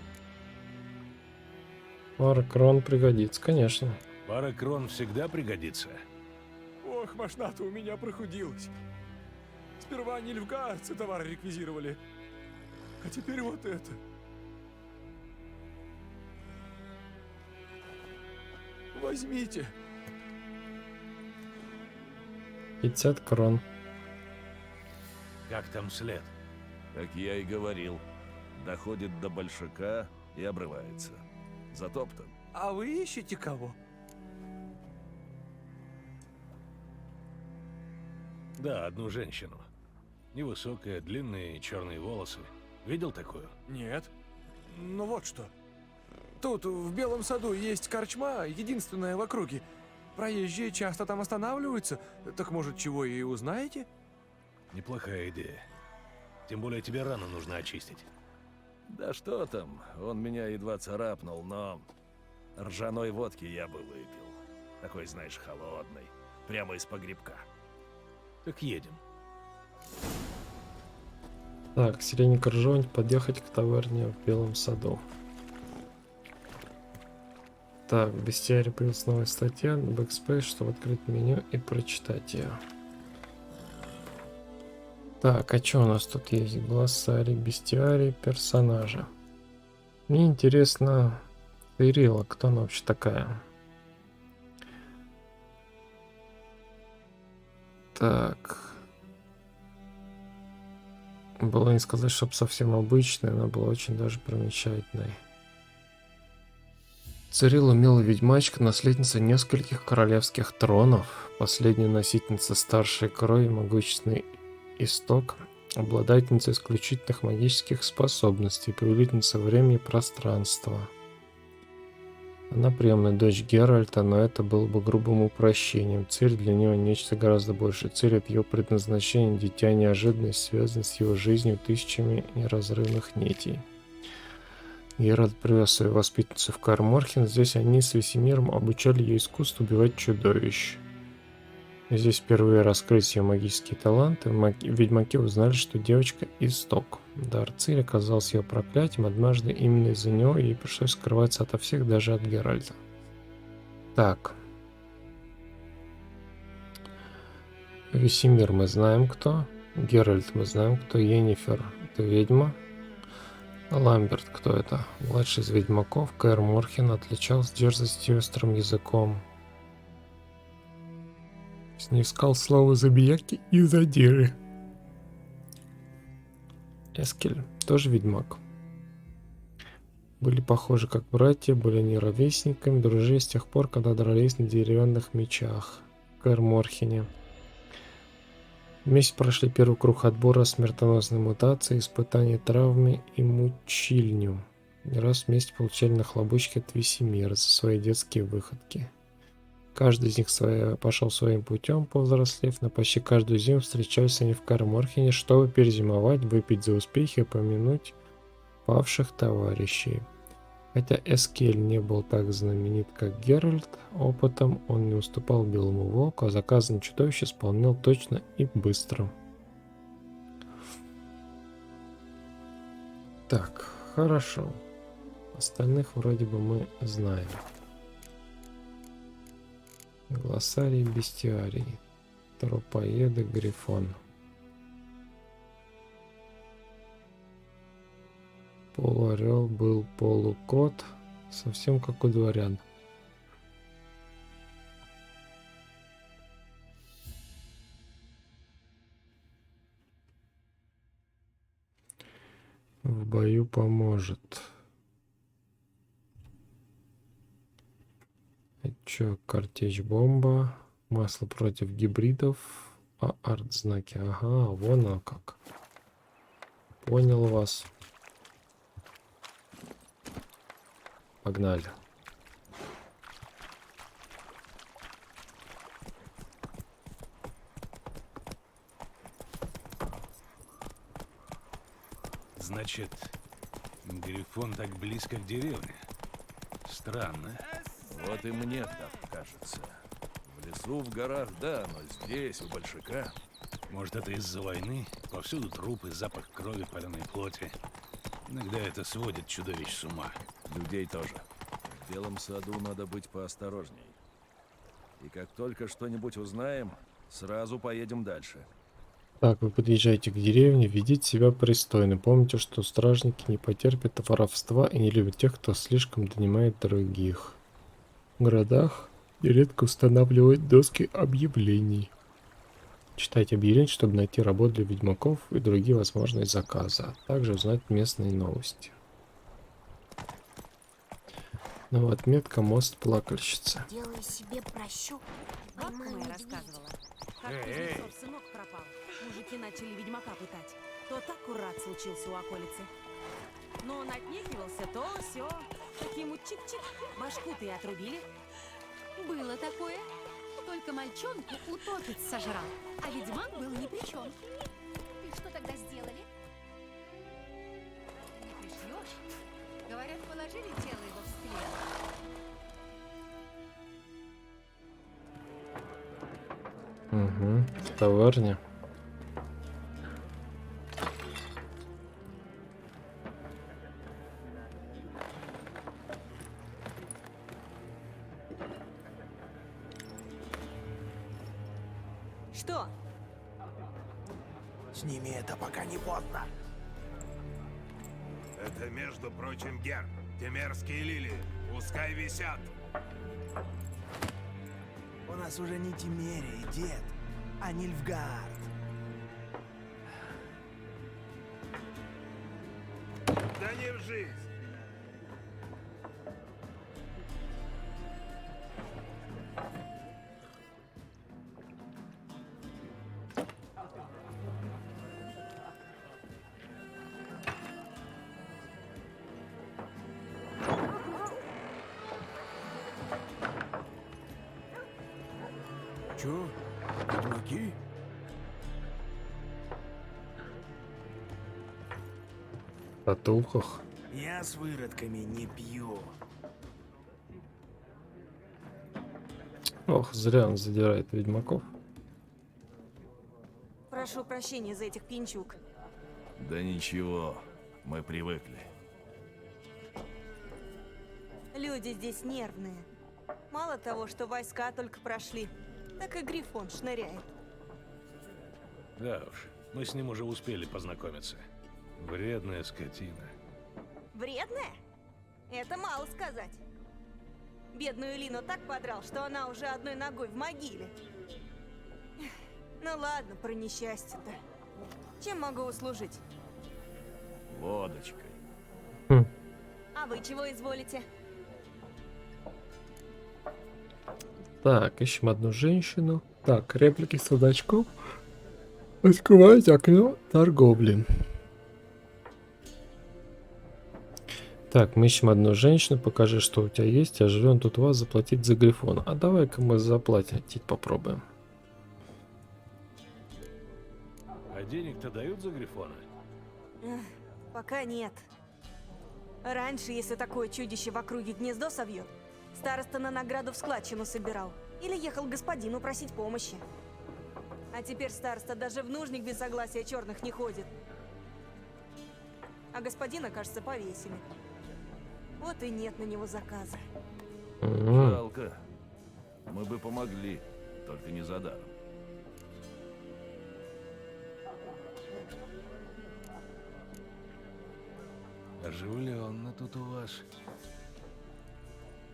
Пара крон пригодится, конечно. Пара крон всегда пригодится. Ох, мошна-то у меня прохудилась. Сперва нильфгаарцы товары реквизировали, а теперь вот это. Возьмите. 50 крон. Как там след? Как я и говорил, доходит до большака и обрывается. Затоптан. А вы ищете кого? Да, одну женщину. Невысокая, длинные черные волосы. Видел такую? Нет. Ну вот что. Тут, в Белом саду, есть корчма, единственная в округе. Проезжие часто там останавливаются. Так, может, чего и узнаете? Неплохая идея. Тем более тебе рану нужно очистить. Да что там, он меня едва царапнул, но ржаной водки я бы выпил. Такой, знаешь, холодный. Прямо из погребка. Так едем. Так, сирений крыжовник, подъехать к таверне в Белом саду. Так, в бестиарии появилась новая статья, Backspace, чтобы открыть меню и прочитать ее. Так, а что у нас тут есть? Глоссарий, бестиарий, персонажа. Мне интересно, Ирила, кто она вообще такая? Так. Было не сказать, чтобы совсем обычная, она была очень даже примечательной. Цирилла милая ведьмачка, наследница нескольких королевских тронов, последняя носительница старшей крови, могущественный исток, обладательница исключительных магических способностей, повелительница времени и пространства. Она приемная дочь Геральта, но это было бы грубым упрощением. Цирь для него нечто гораздо большее. Цирь — это его предназначение, дитя неожиданность, связанное с его жизнью тысячами неразрывных нитей. Геральт привез свою воспитанницу в Кар-Морхен. Здесь они с Весемиром обучали ее искусству убивать чудовищ. Здесь впервые раскрылись ее магические таланты. Ведьмаки узнали, что девочка — исток. Дар Цири оказался ее проклятием. Однажды именно из-за него ей пришлось скрываться ото всех, даже от Геральта. Так. Весемир мы знаем кто. Геральт, мы знаем, кто. Йеннифер, это ведьма. Ламберт, кто это? Младший из ведьмаков. Каэр Морхен отличался дерзостью и острым языком. Снискал славу забияки и задиры. Эскель, тоже ведьмак. Были похожи как братья, были они ровесниками, дружили с тех пор, когда дрались на деревянных мечах. Каэр Морхене. Вместе прошли первый круг отбора смертоносной мутации, испытания травмы и мучильню. Не раз вместе получали нахлобучки от Весемира за свои детские выходки. Каждый из них пошел своим путем, повзрослев, но почти каждую зиму встречались они в Каэр Морхене, чтобы перезимовать, выпить за успехи и помянуть павших товарищей. Хотя Эскель не был так знаменит, как Геральт, опытом он не уступал Белому Волку, а заказанное чудовище исполнял точно и быстро. Так, хорошо. Остальных вроде бы мы знаем. Глоссарий, бестиарий, тропоеды, грифон. Полуорел был полукот, совсем как у дворян. В бою поможет. Это чё, картечь бомба, масло против гибридов, а арт-знаки. Ага, вон оно как. Понял вас. Погнали. Значит, Грифон так близко к деревне. Странно. Вот и мне так кажется. В лесу, в горах, да, но здесь, у большака. Может, это из-за войны? Повсюду трупы, запах крови, паленой плоти. Иногда это сводит чудовищ с ума. Людей тоже. В Белом саду надо быть поосторожней. И как только что-нибудь узнаем, сразу поедем дальше. Так, вы подъезжаете к деревне, ведите себя пристойно. Помните, что стражники не потерпят воровства и не любят тех, кто слишком донимает других. В городах нередко устанавливают доски объявлений. Читайте объявления, чтобы найти работу для ведьмаков и другие возможные заказы, а также узнать местные новости. Ну, отметка мост плакальщицы. Делаю себе прощу. Бабка моя рассказывала, как Кузнецов сынок пропал. Мужики начали ведьмака пытать. Тот аккурат случился у околицы. Но он отнекивался, то все. Так ему чик-чик, башку-то и отрубили. Было такое. Только мальчонку утопить сожрал, а ведьмак был ни при чем. И что тогда сделали? Не пришьешь? Говорят, положили тело его в склеп. Угу, товарня. Что? Сними это, пока не поздно. Это, между прочим, герб. Те мерзкие лилии. Пускай висят. У нас уже не Тимерия, дед, а Нильфгард. Да не в жизнь. Чё? Ведьмаки? В татухах. Я с выродками не пью. Ох, зря он задирает ведьмаков. Прошу прощения за этих пьянчуг. Да ничего, мы привыкли. Люди здесь нервные. Мало того, что войска только прошли, так и Грифон шныряет. Да уж, Мы с ним уже успели познакомиться. Вредная скотина. Вредная? Это мало сказать. Бедную Лину так подрал, что она уже одной ногой в могиле. Ну ладно, про несчастье-то. Чем могу услужить? Водочкой. А вы чего изволите? Так, ищем одну женщину. Так, реплики судачков. Открывать окно торговли. Так, мы ищем одну женщину. Покажи, что у тебя есть. А живем тут у вас, заплатить за Грифон. А давай-ка мы заплатить попробуем. А денег-то дают за Грифона? Пока нет. Раньше, если такое чудище в округе гнездо совьет, староста на награду в складчину собирал. Или ехал к господину просить помощи. А теперь староста даже в нужник без согласия черных не ходит. А господина, кажется, повесили. Вот и нет на него заказа. Жалко. Мы бы помогли, только не за даром. Оживленно тут у вас.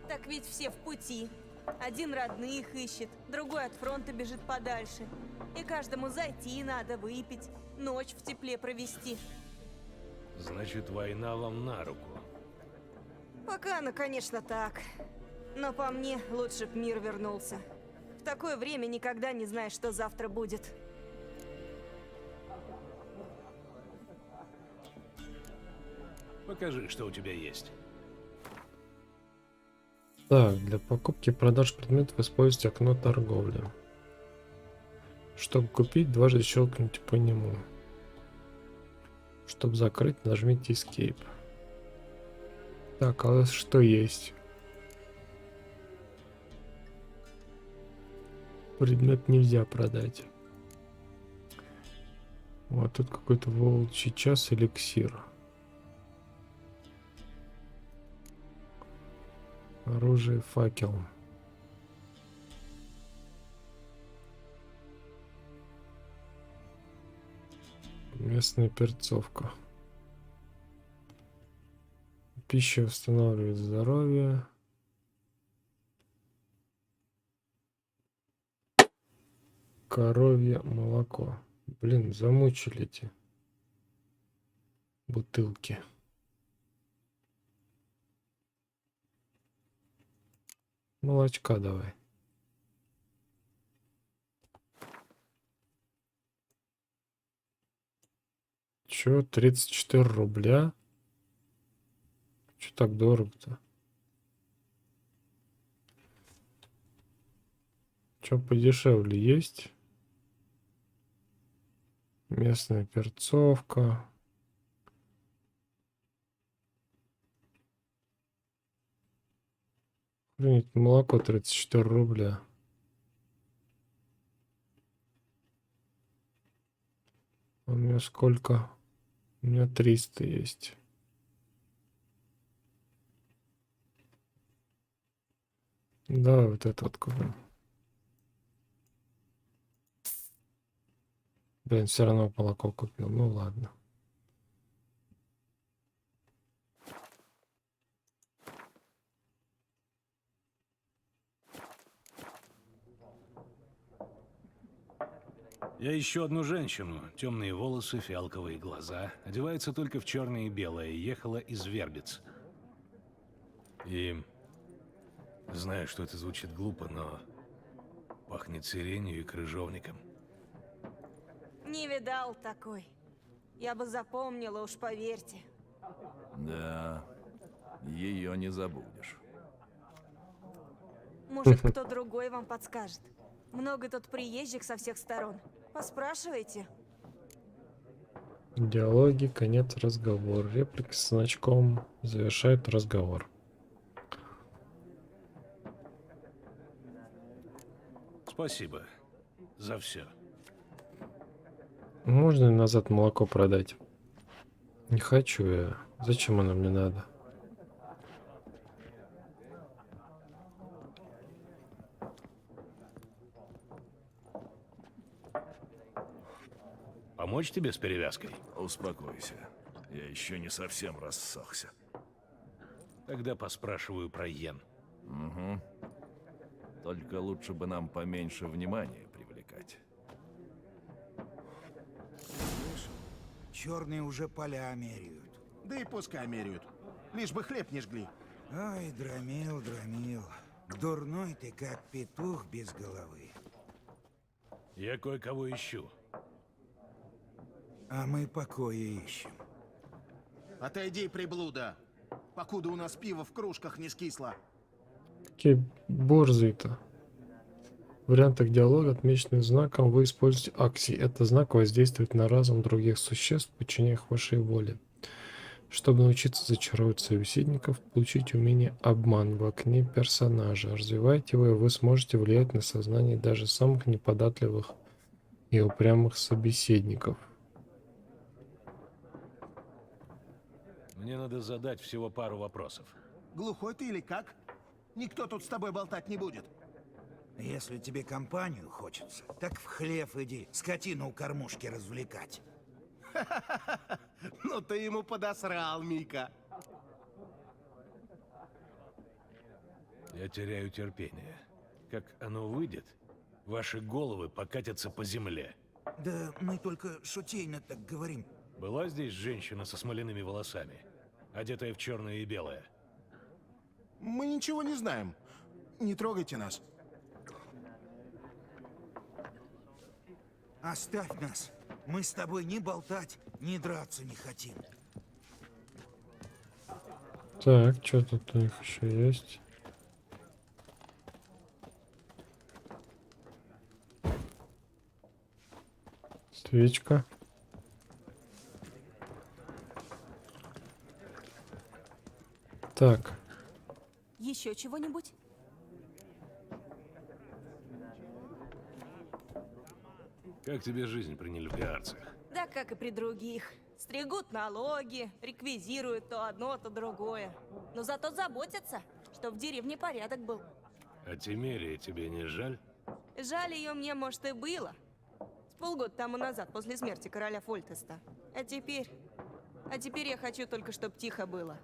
Так ведь все в пути. Один родных ищет, другой от фронта бежит подальше. И каждому зайти надо, выпить, ночь в тепле провести. Значит, война вам на руку. Пока она, конечно, так. Но по мне, лучше б мир вернулся. В такое время никогда не знаешь, что завтра будет. Покажи, что у тебя есть. Так, для покупки и продаж предметов используйте окно торговли. Чтобы купить, дважды щелкните по нему. Чтобы закрыть, нажмите Escape. Так, а у нас что есть? Предмет нельзя продать. Вот тут какой-то волчий час, эликсир. Оружие, факел. Местная перцовка. Пища восстанавливает здоровье. Коровье молоко. Блин, замучили эти бутылки. Молочка давай. Чё, 34 рубля? Чё так дорого-то? Чё подешевле есть? Местная перцовка. Блин, молоко 34 рубля. У меня сколько? У меня 300 есть. Да, вот это вот купим. Блин, все равно молоко купил. Ну ладно. Я ищу одну женщину. Темные волосы, фиалковые глаза. Одевается только в черное и белое. Ехала из Вербиц. И знаю, что это звучит глупо, но пахнет сиренью и крыжовником. Не видал такой. Я бы запомнила, уж поверьте. Да, ее не забудешь. Может, кто другой вам подскажет. Много тут приезжих со всех сторон. Поспрашивайте. Диалоги, конец разговора. Реплики с значком завершают разговор. Спасибо за все. Можно назад молоко продать? Не хочу я. Зачем оно мне надо? Помочь тебе с перевязкой? Успокойся. Я еще не совсем рассохся. Тогда поспрашиваю про Йен. Угу. Только лучше бы нам поменьше внимания привлекать. Слышал? Черные уже поля меряют. Да и пускай меряют. Лишь бы хлеб не жгли. Ой, Драмил, Драмил. Дурной ты, как петух без головы. Я кое-кого ищу. А мы покоя ищем. Отойди, приблуда. Покуда у нас пиво в кружках не скисло. Какие борзые-то. В вариантах диалога, отмеченных знаком, вы используете акции. Это знак воздействует на разум других существ, подчиняя их вашей воле. Чтобы научиться зачаровывать собеседников, получите умение обман в окне персонажа. Развивайте его, и вы сможете влиять на сознание даже самых неподатливых и упрямых собеседников. Мне надо задать всего пару вопросов. Глухой ты или как? Никто тут с тобой болтать не будет. Если тебе компанию хочется, так в хлев иди, скотину у кормушки развлекать. Ну ты ему подосрал, Мика. Я теряю терпение. Как оно выйдет, ваши головы покатятся по земле. Да мы только шутейно так говорим. Была здесь женщина со смоляными волосами, одетая в черное и белое? Мы ничего не знаем. Не трогайте нас. Оставь нас. Мы с тобой ни болтать, ни драться не хотим. Так, что тут у них еще есть? Свечка. Так. Еще чего-нибудь? Как тебе жизнь при нелюбиарцах? Да как и при других. Стригут налоги, реквизируют то одно, то другое. Но зато заботятся, чтоб в деревне порядок был. А Тимерия тебе не жаль? Жаль ее мне, может, и было. С полгода тому назад, после смерти короля Фольтеста. А теперь я хочу только, чтоб тихо было.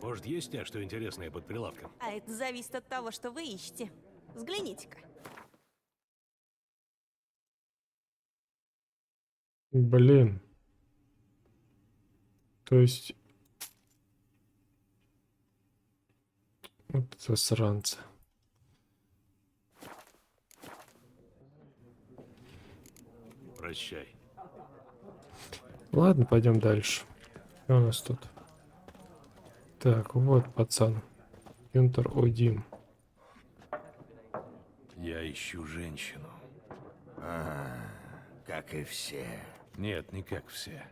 Может, есть у тебя что интересное под прилавком? А это зависит от того, что вы ищете. Взгляните-ка. Блин. То есть... Вот засранцы. Прощай. Ладно, пойдем дальше. Что у нас тут? Так, вот пацан. Юнтер Одим. Я ищу женщину. Как и все. Нет, не как все.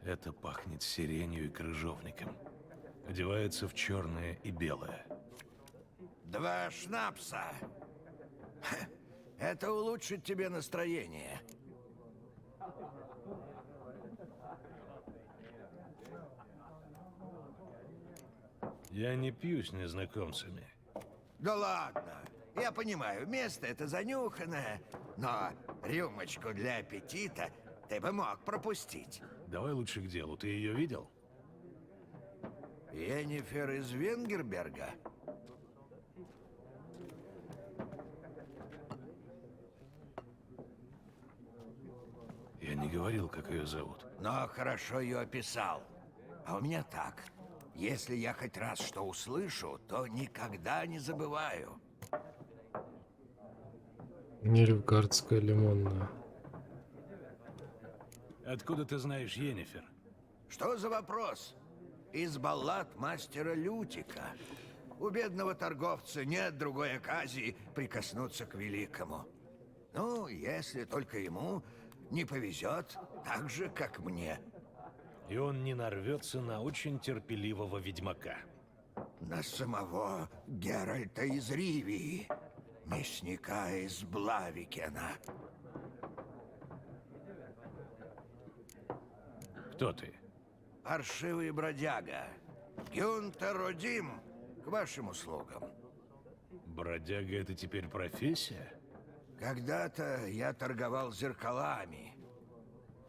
Это пахнет сиренью и крыжовником. Одевается в черное и белое. 2 шнапса. Это улучшит тебе настроение. Я не пью с незнакомцами. Да ладно. Я понимаю, место это занюханное, но рюмочку для аппетита ты бы мог пропустить. Давай лучше к делу. Ты ее видел? Йеннифер из Венгерберга? Я не говорил, как ее зовут. Но хорошо ее описал. А у меня так. Если я хоть раз что услышу, то никогда не забываю. Нильфгардская лимонная. Откуда ты знаешь Йеннифер? Что за вопрос? Из баллад мастера Лютика. У бедного торговца нет другой оказии прикоснуться к великому. Ну, если только ему не повезет так же, как мне. И он не нарвется на очень терпеливого ведьмака. На самого Геральта из Ривии, мясника из Блавикена. Кто ты? Паршивый бродяга. Гюнтер Одим, к вашим услугам. Бродяга — это теперь профессия? Когда-то я торговал зеркалами.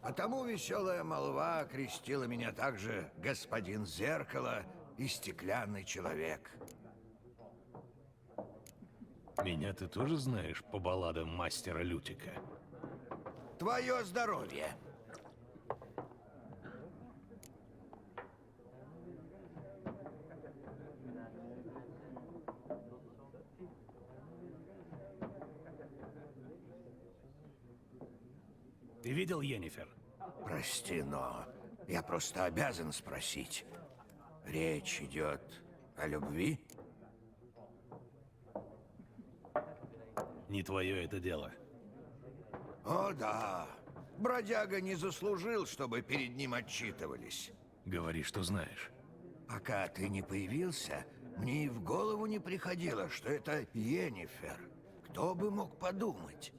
Потому веселая молва окрестила меня также господин Зеркало и стеклянный человек. Меня ты тоже знаешь по балладам мастера Лютика? Твое здоровье! Ты видел Йеннифер? Прости, но я просто обязан спросить. Речь идет о любви? Не твое это дело. О да, бродяга не заслужил, чтобы перед ним отчитывались. Говори, что знаешь. Пока ты не появился, мне и в голову не приходило, что это Йеннифер. Кто бы мог подумать?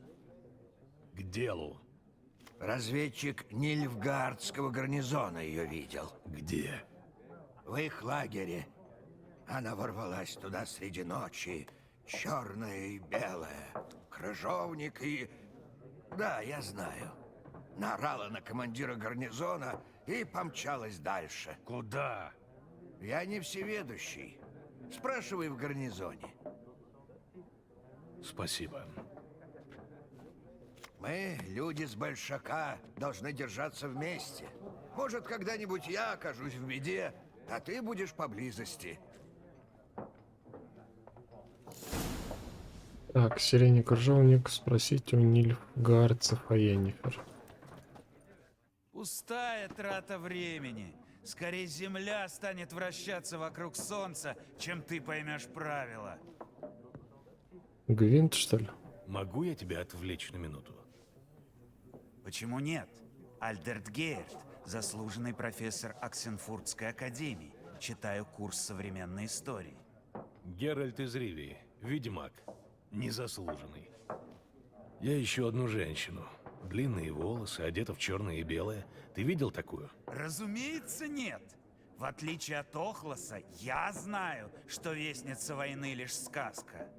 К делу. Разведчик Нильфгардского гарнизона ее видел. Где? В их лагере. Она ворвалась туда среди ночи, черная и белая, крыжовник и... Да, я знаю. Наорала на командира гарнизона и помчалась дальше. Куда? Я не всеведущий. Спрашивай в гарнизоне. Спасибо. Мы, люди с Большака, должны держаться вместе. Может, когда-нибудь я окажусь в беде, а ты будешь поблизости. Так, сирене крыжовник, спросить у нильфгардцев о Йеннифер. Пустая трата времени. Скорее Земля станет вращаться вокруг Солнца, чем ты поймешь правила. Гвинт, что ли? Могу я тебя отвлечь на минуту? Почему нет? Альдерт Гейерт, заслуженный профессор Оксенфуртской академии. Читаю курс современной истории. Геральт из Ривии, ведьмак. Незаслуженный. Я ищу одну женщину. Длинные волосы, одета в черное и белое. Ты видел такую? Разумеется, нет. В отличие от Охлоса, я знаю, что Вестница войны лишь сказка.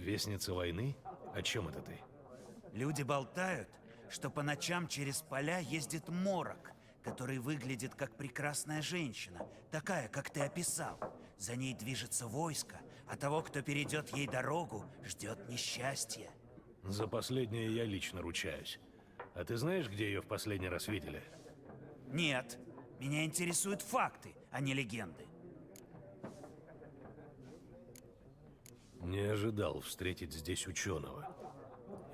Вестница войны? О чем это ты? Люди болтают, что по ночам через поля ездит морок, который выглядит как прекрасная женщина, такая, как ты описал. За ней движется войско, а того, кто перейдет ей дорогу, ждет несчастье. За последнее я лично ручаюсь. А ты знаешь, где ее в последний раз видели? Нет, меня интересуют факты, а не легенды. Не ожидал встретить здесь ученого.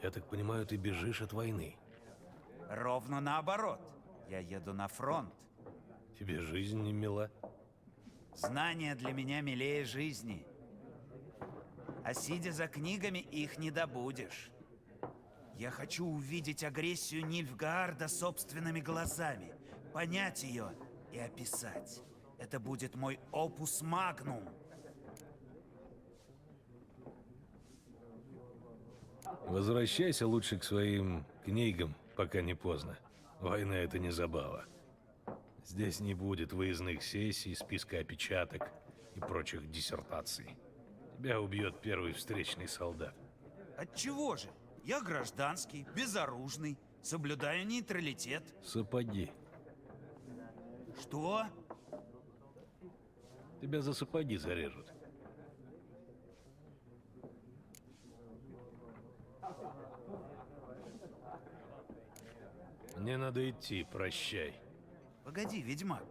Я так понимаю, ты бежишь от войны. Ровно наоборот. Я еду на фронт. Тебе жизнь не мила? Знания для меня милее жизни. А сидя за книгами, их не добудешь. Я хочу увидеть агрессию Нильфгаарда собственными глазами, понять ее и описать. Это будет мой опус магнум. Возвращайся лучше к своим книгам, пока не поздно. Война — это не забава. Здесь не будет выездных сессий, списка опечаток и прочих диссертаций. Тебя убьет первый встречный солдат. Отчего же? Я гражданский, безоружный, соблюдаю нейтралитет. Сапоги. Что? Тебя за сапоги зарежут. Мне надо идти, прощай. Погоди, ведьмак.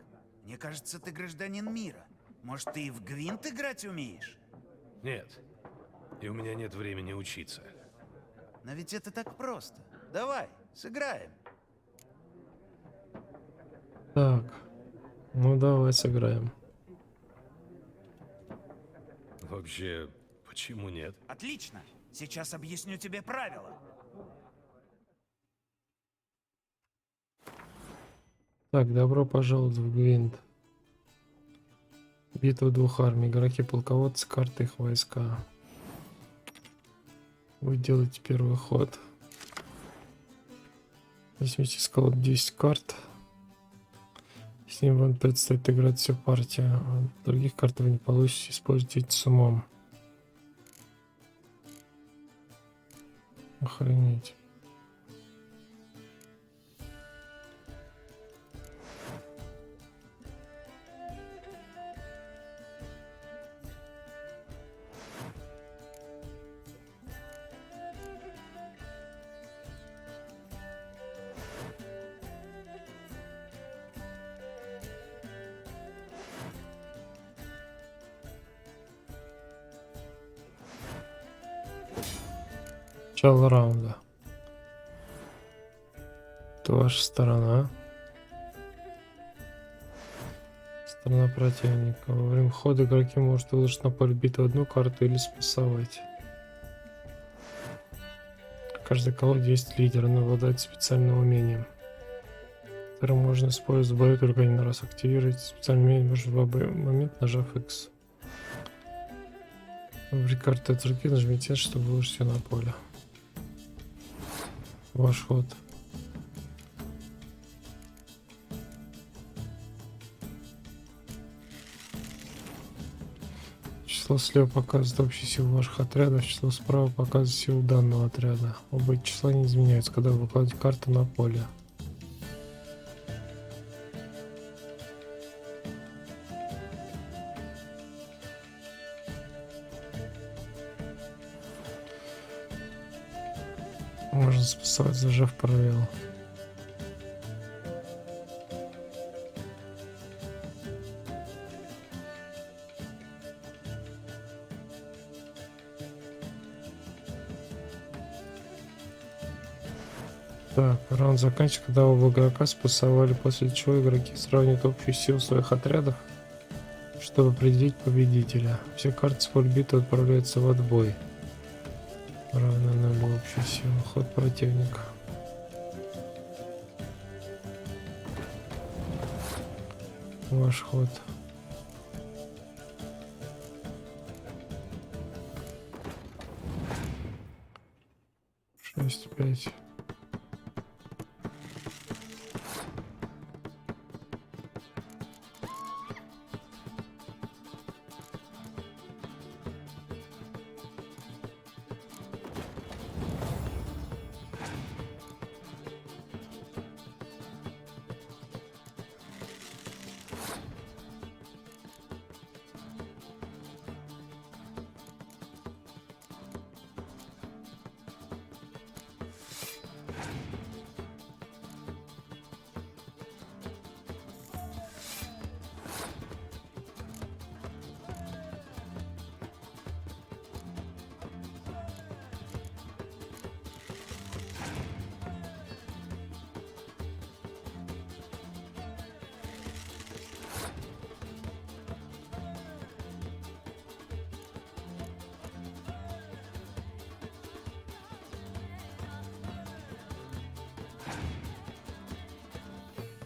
Мне кажется, ты гражданин мира. Может, ты и в гвинт играть умеешь? Нет. И у меня нет времени учиться. Но ведь это так просто. Давай, сыграем. Так, ну давай сыграем. Вообще, почему нет? Отлично. Сейчас объясню тебе правила. Так, добро пожаловать в Гвинт. Битва двух армий. Игроки полководцы, карты их войска. Вы делаете первый ход. Возьмите с колоды 10 карт. С ним вам предстоит играть всю партию. А других карт вы не получите, используйте с умом. Охренеть. Начало раунда. Это ваша сторона. Сторона противника. Во время хода игроки может выложить на поле битвы одну карту или спасовать. В каждой колоде есть лидер, он обладает специальным умением, которое можно использовать в бою только один раз. Активировать специальное умение можно в любой момент, нажав X. Выберите карту от руки, нажмите S, чтобы выложить ее на поле. Ваш ход. Число слева показывает общую силу ваших отрядов, число справа показывает силу данного отряда. Оба эти числа не изменяются, когда вы выкладываете карту на поле. Можно спасать, зажав правило. Так, раунд заканчивается, когда оба игрока спасовали, после чего игроки сравнивают общую силу своих отрядов, чтобы определить победителя. Все карты с поля битвы отправляются в отбой. Равно нулю общую силу. Ход противника. Ваш ход. Шесть, пять.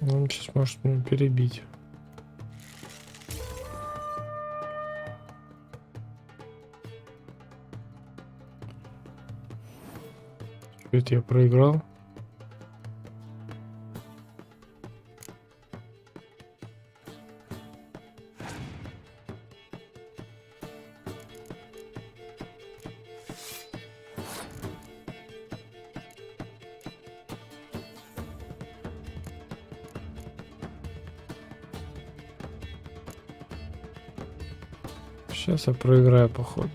Он сейчас может меня перебить. Это я проиграл. Сейчас я проиграю, походу.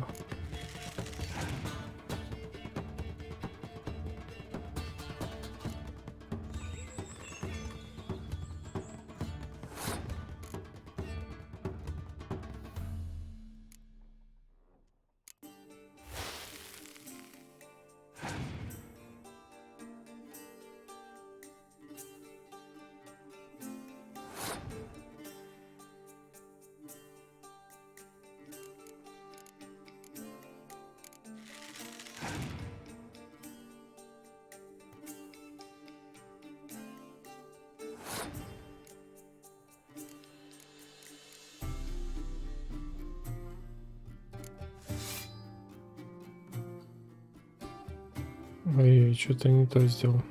Ой, что-то не то сделал.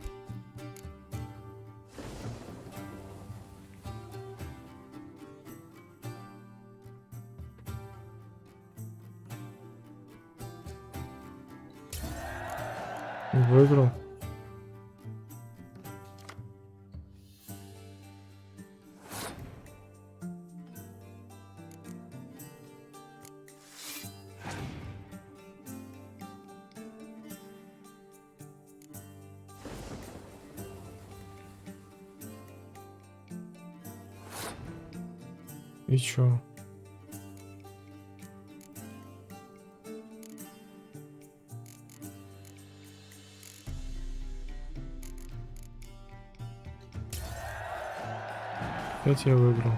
Выиграл. И чё? Опять я выиграл.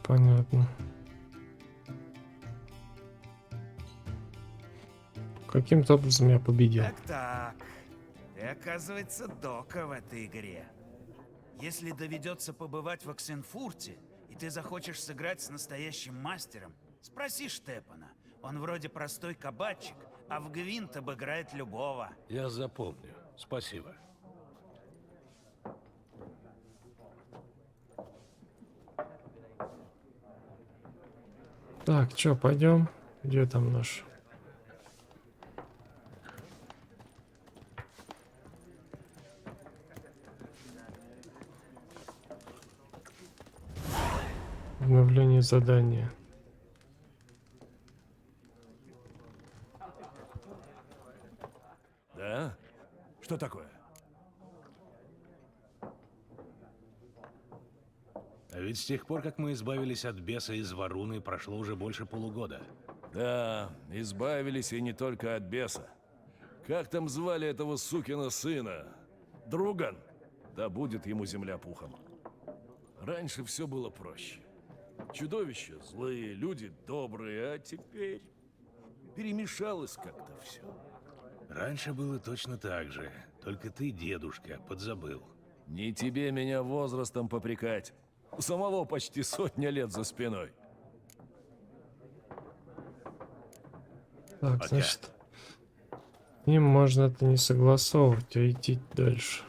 Понятно. Каким-то образом я победил. Так. Ты, оказывается, дока в этой игре. Если доведется побывать в Оксенфурте, и ты захочешь сыграть с настоящим мастером, спроси Штепана. Он вроде простой кабачик, а в Гвинт обыграет любого. Я запомню. Спасибо. Так, чё, пойдем? Где там наш? Обновление задания. Да? Что такое? А ведь с тех пор, как мы избавились от беса из Варуны, прошло уже больше полугода. Да, избавились и не только от беса. Как там звали этого сукина сына? Друган? Да будет ему земля пухом. Раньше все было проще. Чудовища злые, люди добрые, а теперь перемешалось как-то все. Раньше было точно так же, только ты, дедушка, подзабыл. Не тебе меня возрастом попрекать. У самого почти 100 лет за спиной. Так, значит, им можно это не согласовывать, а идти дальше.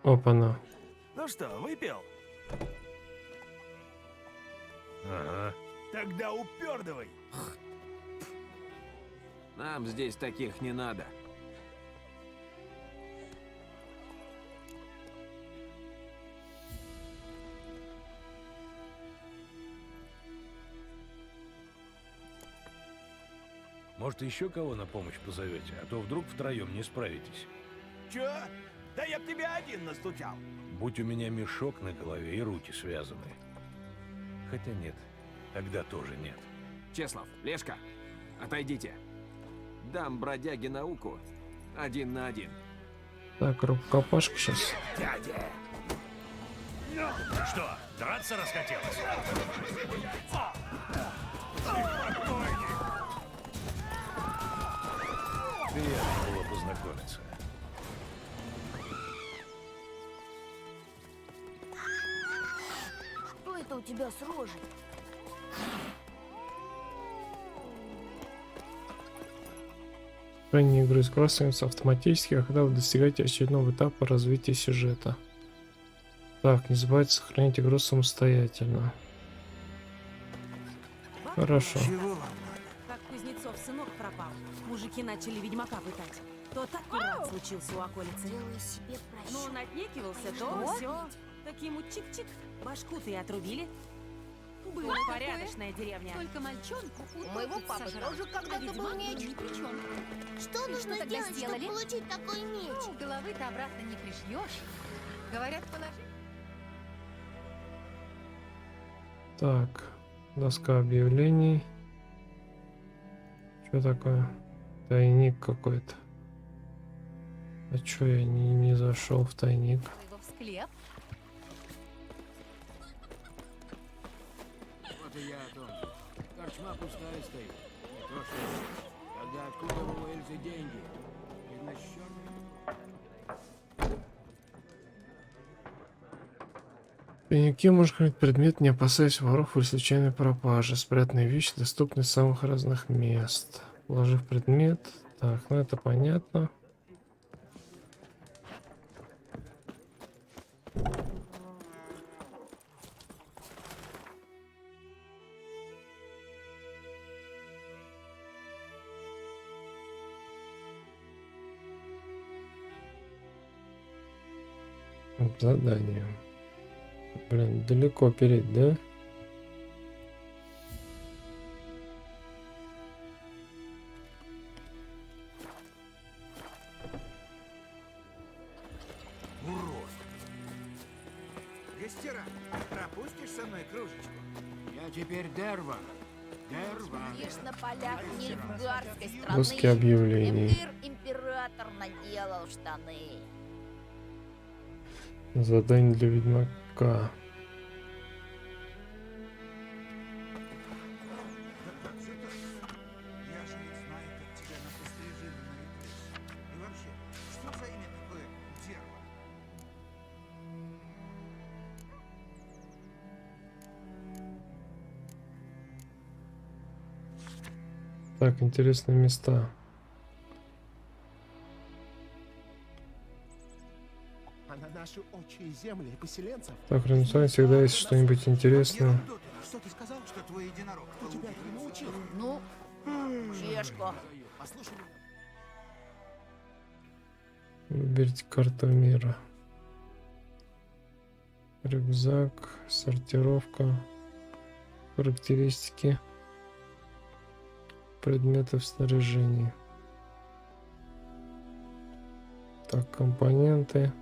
Опа-на. Ну что, выпил? Ага. Тогда упердывай. Нам здесь таких не надо. Может, еще кого на помощь позовете, а то вдруг втроем не справитесь. Чё? Да я б тебе один настучал. Будь у меня мешок на голове и руки связаны. Хотя нет, тогда тоже нет. Чеслав, Лешка, отойдите. Дам бродяге науку 1 на 1. Так, рукопашка сейчас. Дядя. Что, драться расхотелось? Приятно было познакомиться. Что это у тебя с рожей? Ранние игры сбрасываются автоматически, когда вы достигаете очередного этапа развития сюжета. Так, не забывайте сохранять игру самостоятельно. Хорошо. Как Кузнецов сынок пропал, мужики начали ведьмака пытать. То так пират случился у околицы. Но он отнекивался, то все. Так ему чик-чик, башку-то и отрубили. Было порядочная деревня. Только мальчонку У моего утопить папы сожрал. тоже когда-то А ведьмак был меч. ни при чем. Что И нужно что тогда сделать, сделали? чтобы получить такой меч? Ну, головы-то обратно не пришьешь. Говорят, положи. Так, доска объявлений. Что такое? Тайник какой-то. А чё я не зашел в тайник? Его в склеп. Вот и я о том. Корчма пустая стоит. Не то что. Тогда откуда у Эльзы деньги? Видно, с черной. В тайнике можно хранить предмет, не опасаясь воров или случайной пропажи. Спрятанные вещи доступны с самых разных мест. Положив предмет. Так, ну это понятно. Задание. Блин, далеко переть, да? Урод. Гостера, пропустишь со мной кружечку? Я теперь Дерва. Дерва. Ешь на полях Нильфгардской страны. Доски объявлений. Император наделал штаны. Задание для ведьмака. Я же ведь знаю, как тебя на пострижили нарекли. И вообще, что за имя такое Дерва? Так, интересные места. А на наши отчие земли поселенцев... Так, в Ренессансе всегда есть что-нибудь интересное. Что ты сказал? Что твой единорог? Кто тебя этому научил? Ну, чешку. Послушай меня. Выберите карту мира. Рюкзак, сортировка, характеристики предметов снаряжения. Так, компоненты,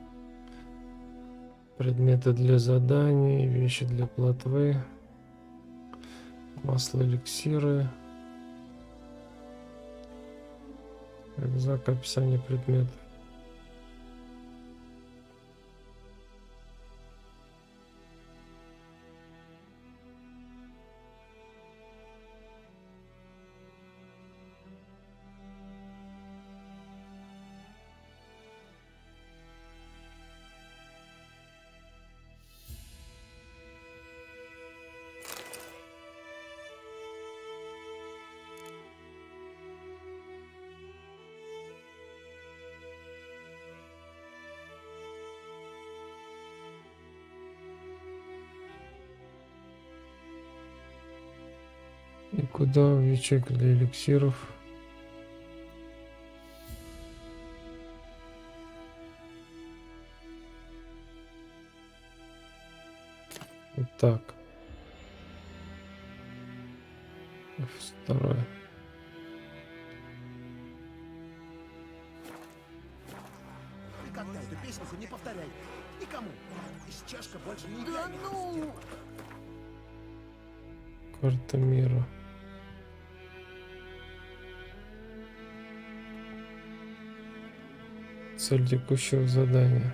предметы для заданий, вещи для плотвы, масло, эликсиры, рюкзак, описание предметов. И куда в ячейку для эликсиров? Так. Второе. Никогда эту песенку не повторяй. Никому. Из чашка больше не Да играй. ну! Карта мира. Цель текущего задания.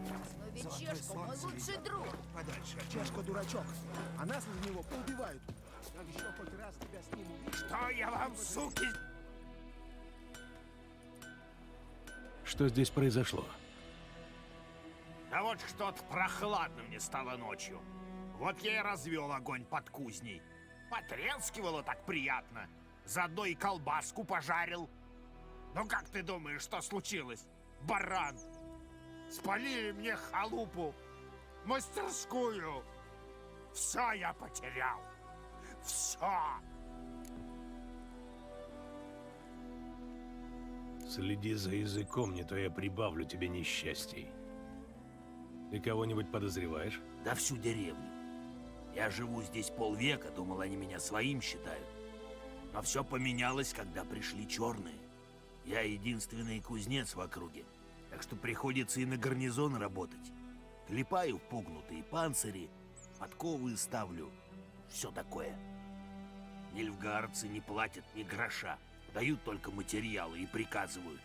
Но ведь чешка мой лучший друг. Подальше. Чашка дурачок. А нас из него поубивают. Как еще хоть раз тебя с ним увидишь? Что я вам, суки? Что здесь произошло? А вот что-то прохладно мне стало ночью. Вот я и развел огонь под кузней. Потрескивало так приятно. Заодно и колбаску пожарил. Ну как ты думаешь, что случилось, баран? Спалили мне халупу, мастерскую. Все я потерял. Все. Следи за языком, не то я прибавлю тебе несчастий. Ты кого-нибудь подозреваешь? Да всю деревню. Я живу здесь полвека, думал, они меня своим считают. Но все поменялось, когда пришли черные. Я единственный кузнец в округе, так что приходится и на гарнизон работать. Клепаю пугнутые панцири, подковы ставлю, все такое. Нильфгаардцы не платят ни гроша, дают только материалы и приказывают.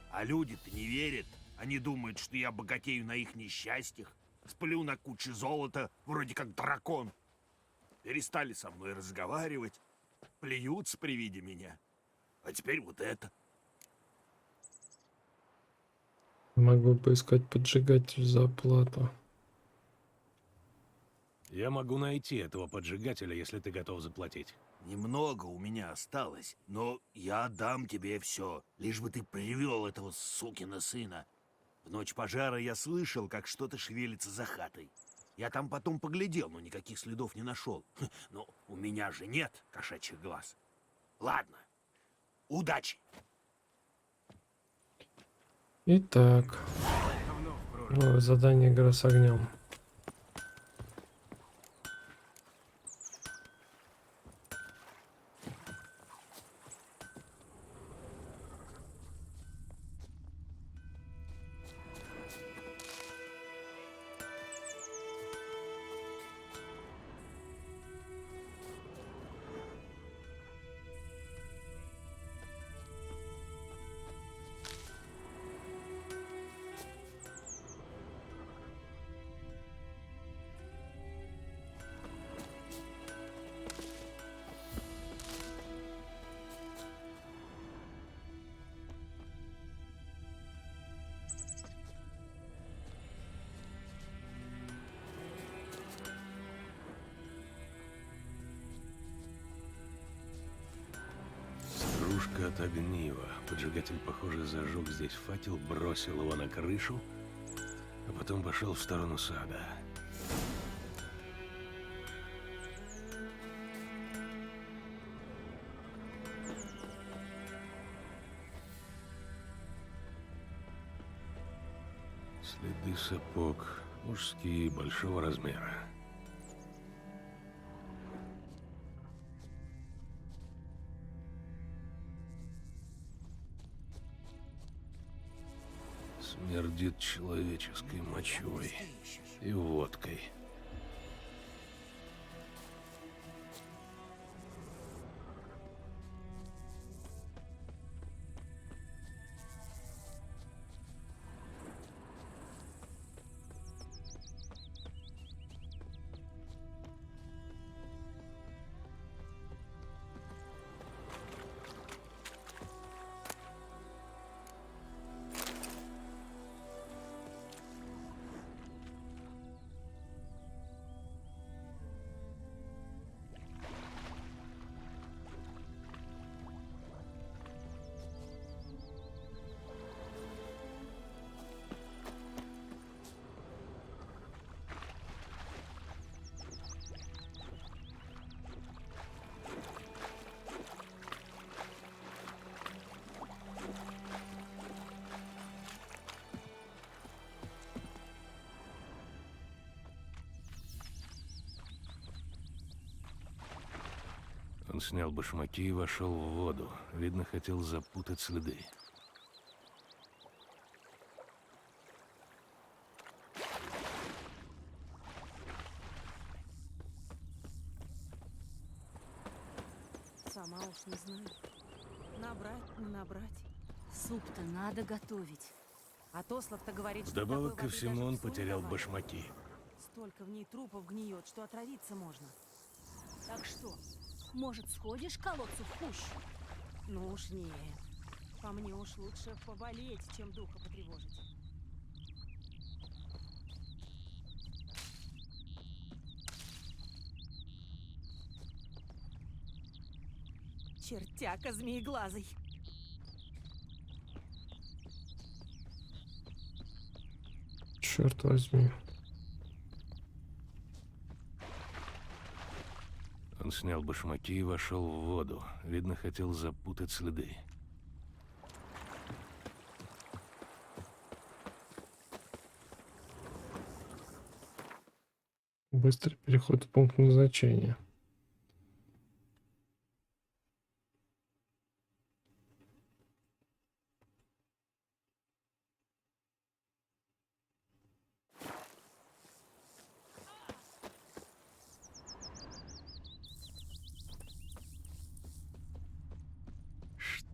А люди-то не верят, они думают, что я богатею на их несчастьях, сплю на куче золота, вроде как дракон. Перестали со мной разговаривать, плюются при виде меня. А теперь вот это. Могу поискать поджигатель за оплату. Я могу найти этого поджигателя, если ты готов заплатить. Немного у меня осталось, но я отдам тебе все, лишь бы ты привел этого сукина сына. В ночь пожара я слышал, как что-то шевелится за хатой. Я там потом поглядел, но никаких следов не нашел. Но у меня же нет кошачьих глаз. Ладно, удачи. Итак, новое задание «Игра с огнем». Стружка от огнива. Поджигатель, похоже, зажег здесь факел, бросил его на крышу, а потом пошел в сторону сада. Следы сапог. Мужские, большого размера. Смердит человеческой мочой и водкой. Он снял башмаки и вошел в воду. Видно, хотел запутать следы. Сама уж не знаю. Набрать, не набрать. Суп-то надо готовить. А Тослов-то говорит, что Вдобавок такой ко воды всему даже он в сон потерял давали. башмаки. Столько в ней трупов гниет, что отравиться можно. Так что, может, сходишь к колодцу в кущ? Ну уж нет. По мне уж лучше поболеть, чем духа потревожить. Чертяка змееглазый. Черт возьми. Он снял башмаки и вошел в воду. Видно, хотел запутать следы. Быстрый переход в пункт назначения.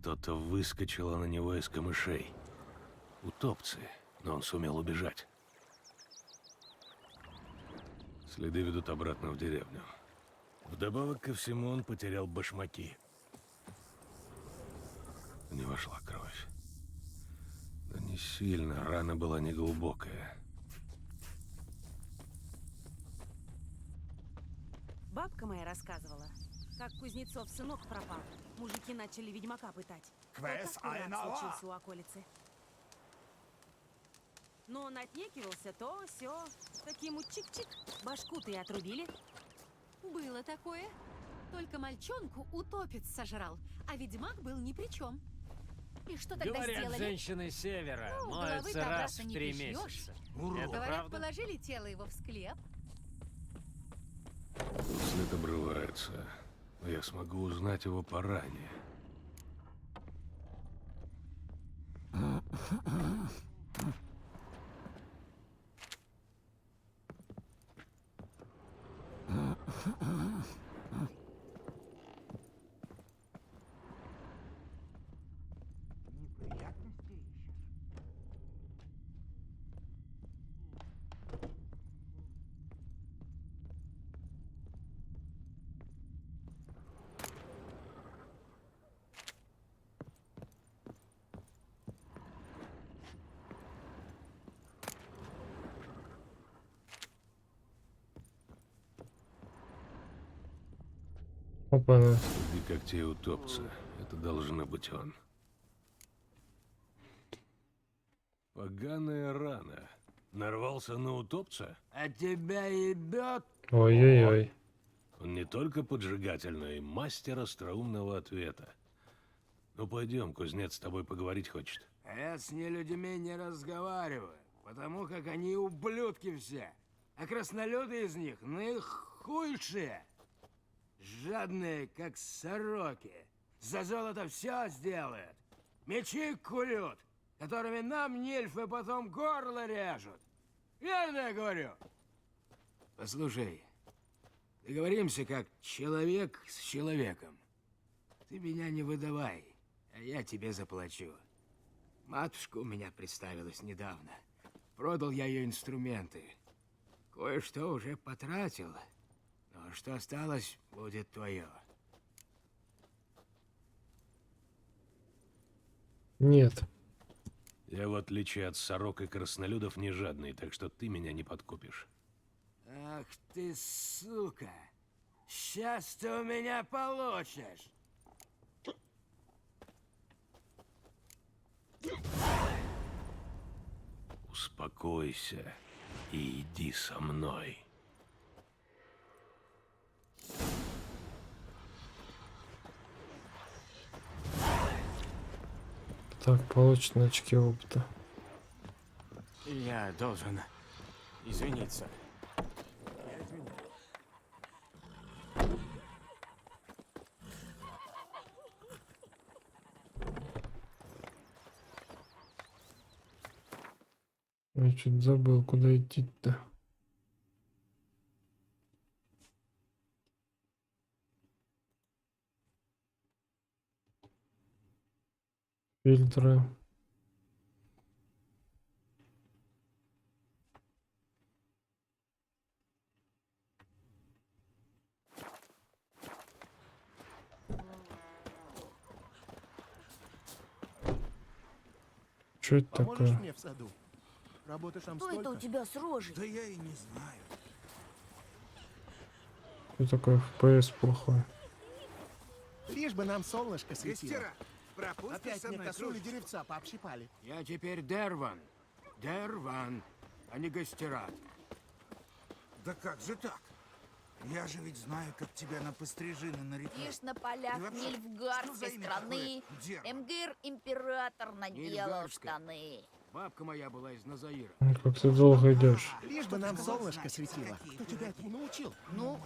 Что-то выскочило на него из камышей. Утопцы, но он сумел убежать. Следы ведут обратно в деревню. Вдобавок ко всему он потерял башмаки. Не вошла кровь. Но не сильно, рана была неглубокая. Бабка моя рассказывала, как Кузнецов сынок пропал. Мужики начали ведьмака пытать. Вот такой рак случился у околицы. Но он отнекивался, то все. Так ему чик-чик, башку-то и отрубили. Было такое. Только мальчонку утопец сожрал, а ведьмак был ни при чем. И что тогда Говорят, сделали? женщины севера Ну, моются головы-то раз обратно в не 3 пришьешь. месяца. Говорят, Это правда? положили тело его в склеп. След обрывается. Но я смогу узнать его поранее. Опа-на. Следы когтей утопца. Это должно быть он. Поганая рана. Нарвался на утопца? А тебя ебет? Ой-ой-ой. Он не только поджигатель, но и мастер остроумного ответа. Ну пойдем, кузнец с тобой поговорить хочет. А я с нелюдьми не разговариваю, потому как они ублюдки все. А краснолюды из них наихуйшие. Жадные, как сороки. За золото все сделают. Мечи куют, которыми нам нильфы потом горло режут. Верно я говорю? Послушай, договоримся как человек с человеком. Ты меня не выдавай, а я тебе заплачу. Матушка у меня представилась недавно. Продал я ее инструменты. Кое-что уже потратил. Но что осталось, будет твое. Нет. Я, в отличие от сорок и краснолюдов, не жадный, так что ты меня не подкупишь. Ах ты, сука! Сейчас ты у меня получишь! Успокойся и иди со мной. Так, получено очки опыта. Я должен извиниться. Я чуть забыл, куда идти-то. Фильтры. Что это Поможешь такое? мне в саду? Работаешь там Что столько? это у тебя с рожей? Да я и не знаю. Что такое FPS плохой? Лишь бы нам солнышко светило. Гостера, пропустишь Опять со мне мной косули кружку? деревца пообщипали. Я теперь Дерван. Дерван, а не Гастерат. Да как же так? Я же ведь знаю, как тебя на пострижины нарекли. Видишь, на полях И вообще, что за Нильфгардской имя страны такое? Дерван? Эмгир император наделал Нильфгардская. штаны. Бабка моя была из Назаира. Ну, как ты долго идешь. Лишь бы нам солнышко светило. Кто тебя этому научил? Ну,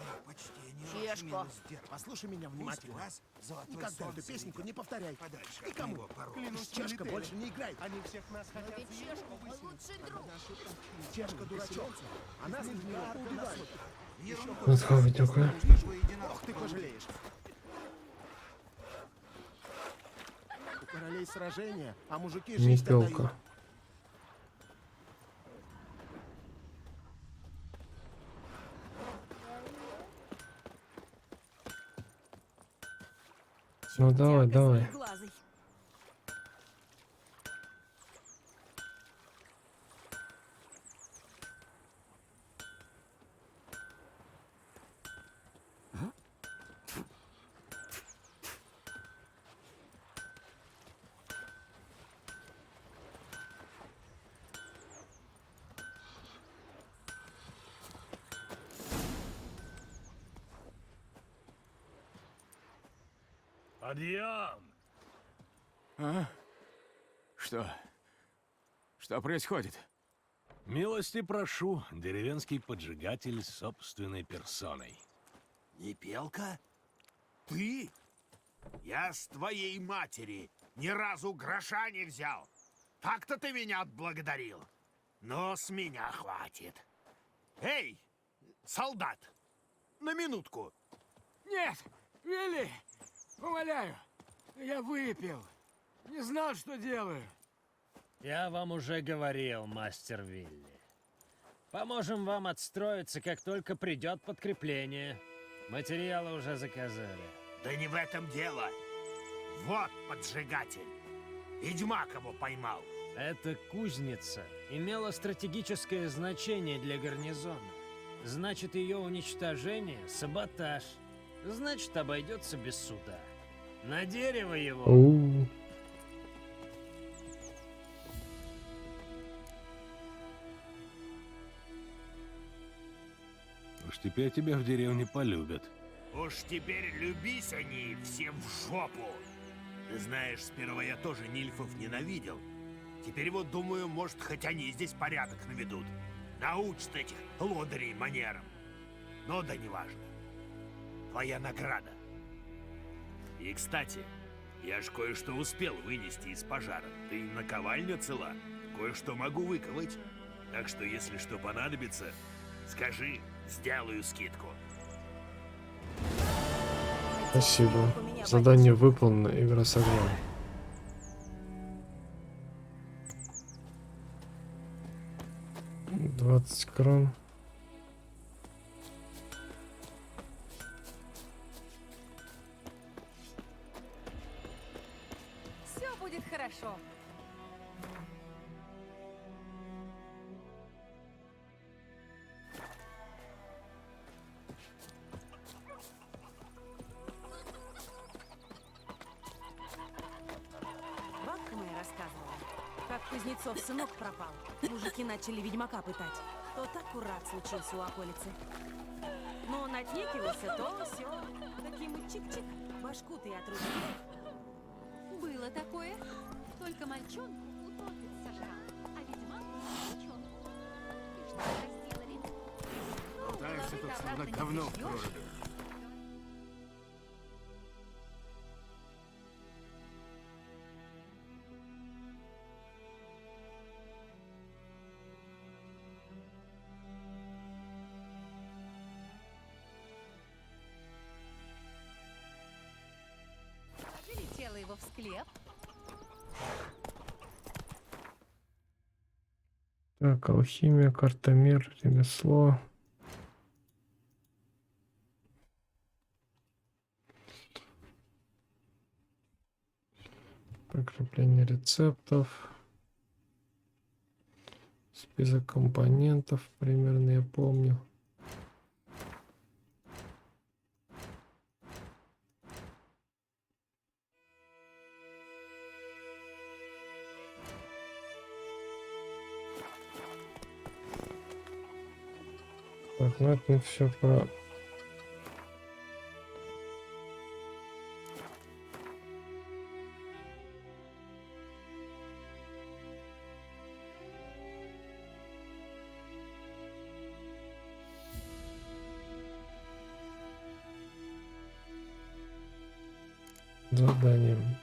Чешка. Послушай меня внимательно. золотой Никогда сон эту песенку не повторяй. Подальше от Никому. него порой. Клянусь, Чешка больше не играй. Они всех нас Но ведь Чешка мой лучший друг. Чешка дурачок. А нас из него убивают. Вот как такое. Ох, ты пожалеешь. У королей сражения, а мужики Не жизнь отдают. пелка. Ну давай, давай. Глазый. Подъем! А? Что? Что происходит? Милости прошу, деревенский поджигатель собственной персоной. Не Пелка? Ты? Я с твоей матери ни разу гроша не взял. Так-то ты меня отблагодарил. Но с меня хватит. Эй, солдат, на минутку. Нет, Вилли, умоляю, я выпил. Не знал, что делаю. Я вам уже говорил, мастер Вилли. Поможем вам отстроиться, как только придет подкрепление. Материалы уже заказали. Да не в этом дело. Вот поджигатель. Ведьмак его поймал. Эта кузница имела стратегическое значение для гарнизона. Значит, ее уничтожение — саботаж. Значит, обойдется без суда. На дерево его. Уж теперь тебя в деревне полюбят. Уж теперь любись они всем в жопу. Ты знаешь, сперва я тоже нильфов ненавидел. Теперь вот думаю, может, хоть они здесь порядок наведут. Научат этих лодырей манерам. Но да неважно. Твоя награда. И, кстати, я ж кое-что успел вынести из пожара. Ты наковальня цела? Кое-что могу выковать. Так что, если что понадобится, скажи, сделаю скидку. Спасибо. Задание выполнено, игра с огнем. $20 крон. Все будет хорошо. Бабка моя рассказывала, как Кузнецов сынок пропал. Мужики начали ведьмака пытать. Тот аккурат случился у околицы. Но он отнекивался, то все. Таким чик-чик, башку ты отрубил. Было такое. Только мальчонку утопит сожрал, а ведьмак девчонку. И что тогда сделали? Болтаешься тут, головы-то словно обратно не говно в пришьёшь. проруби. Прилетела его в склеп. Так, алхимия, картомер, ремесло. Прикрепление рецептов. Список компонентов, примерно я помню. Так, ну это все про... Заданием.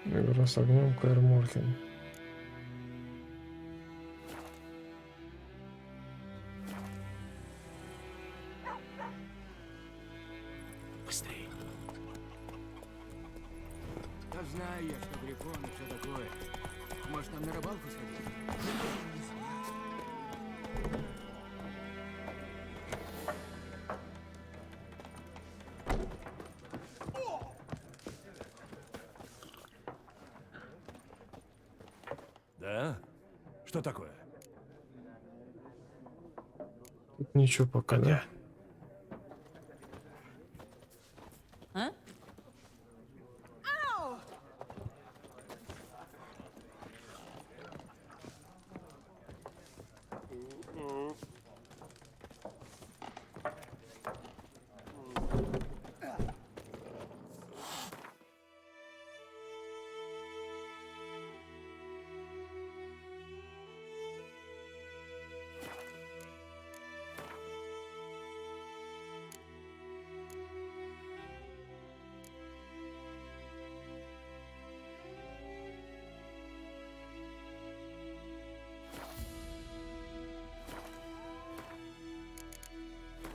Игра с огнем, Каэр Морхен. Быстрее. Да знаю я, что грифон и все такое. Может, нам на рыбалку сходить? Да? Что такое? Тут ничего пока, да? А?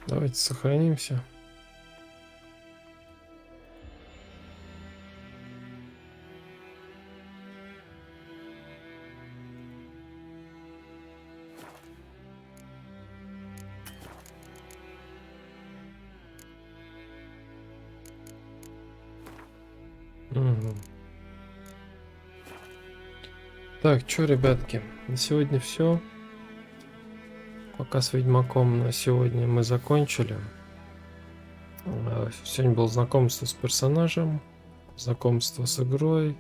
Давайте сохранимся. Угу. Так, чё, ребятки, на сегодня все. Пока с Ведьмаком на сегодня мы закончили. Сегодня было знакомство с персонажем, знакомство с игрой,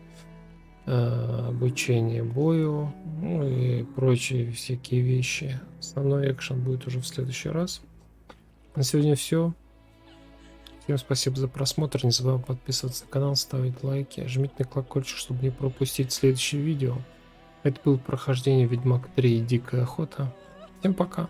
обучение бою, ну и прочие всякие вещи. Основной экшен будет уже в следующий раз. На сегодня все. Всем спасибо за просмотр. Не забываем подписываться на канал, ставить лайки, жмите на колокольчик, чтобы не пропустить следующее видео. Это было прохождение Ведьмак 3 и Дикая охота. Всем пока.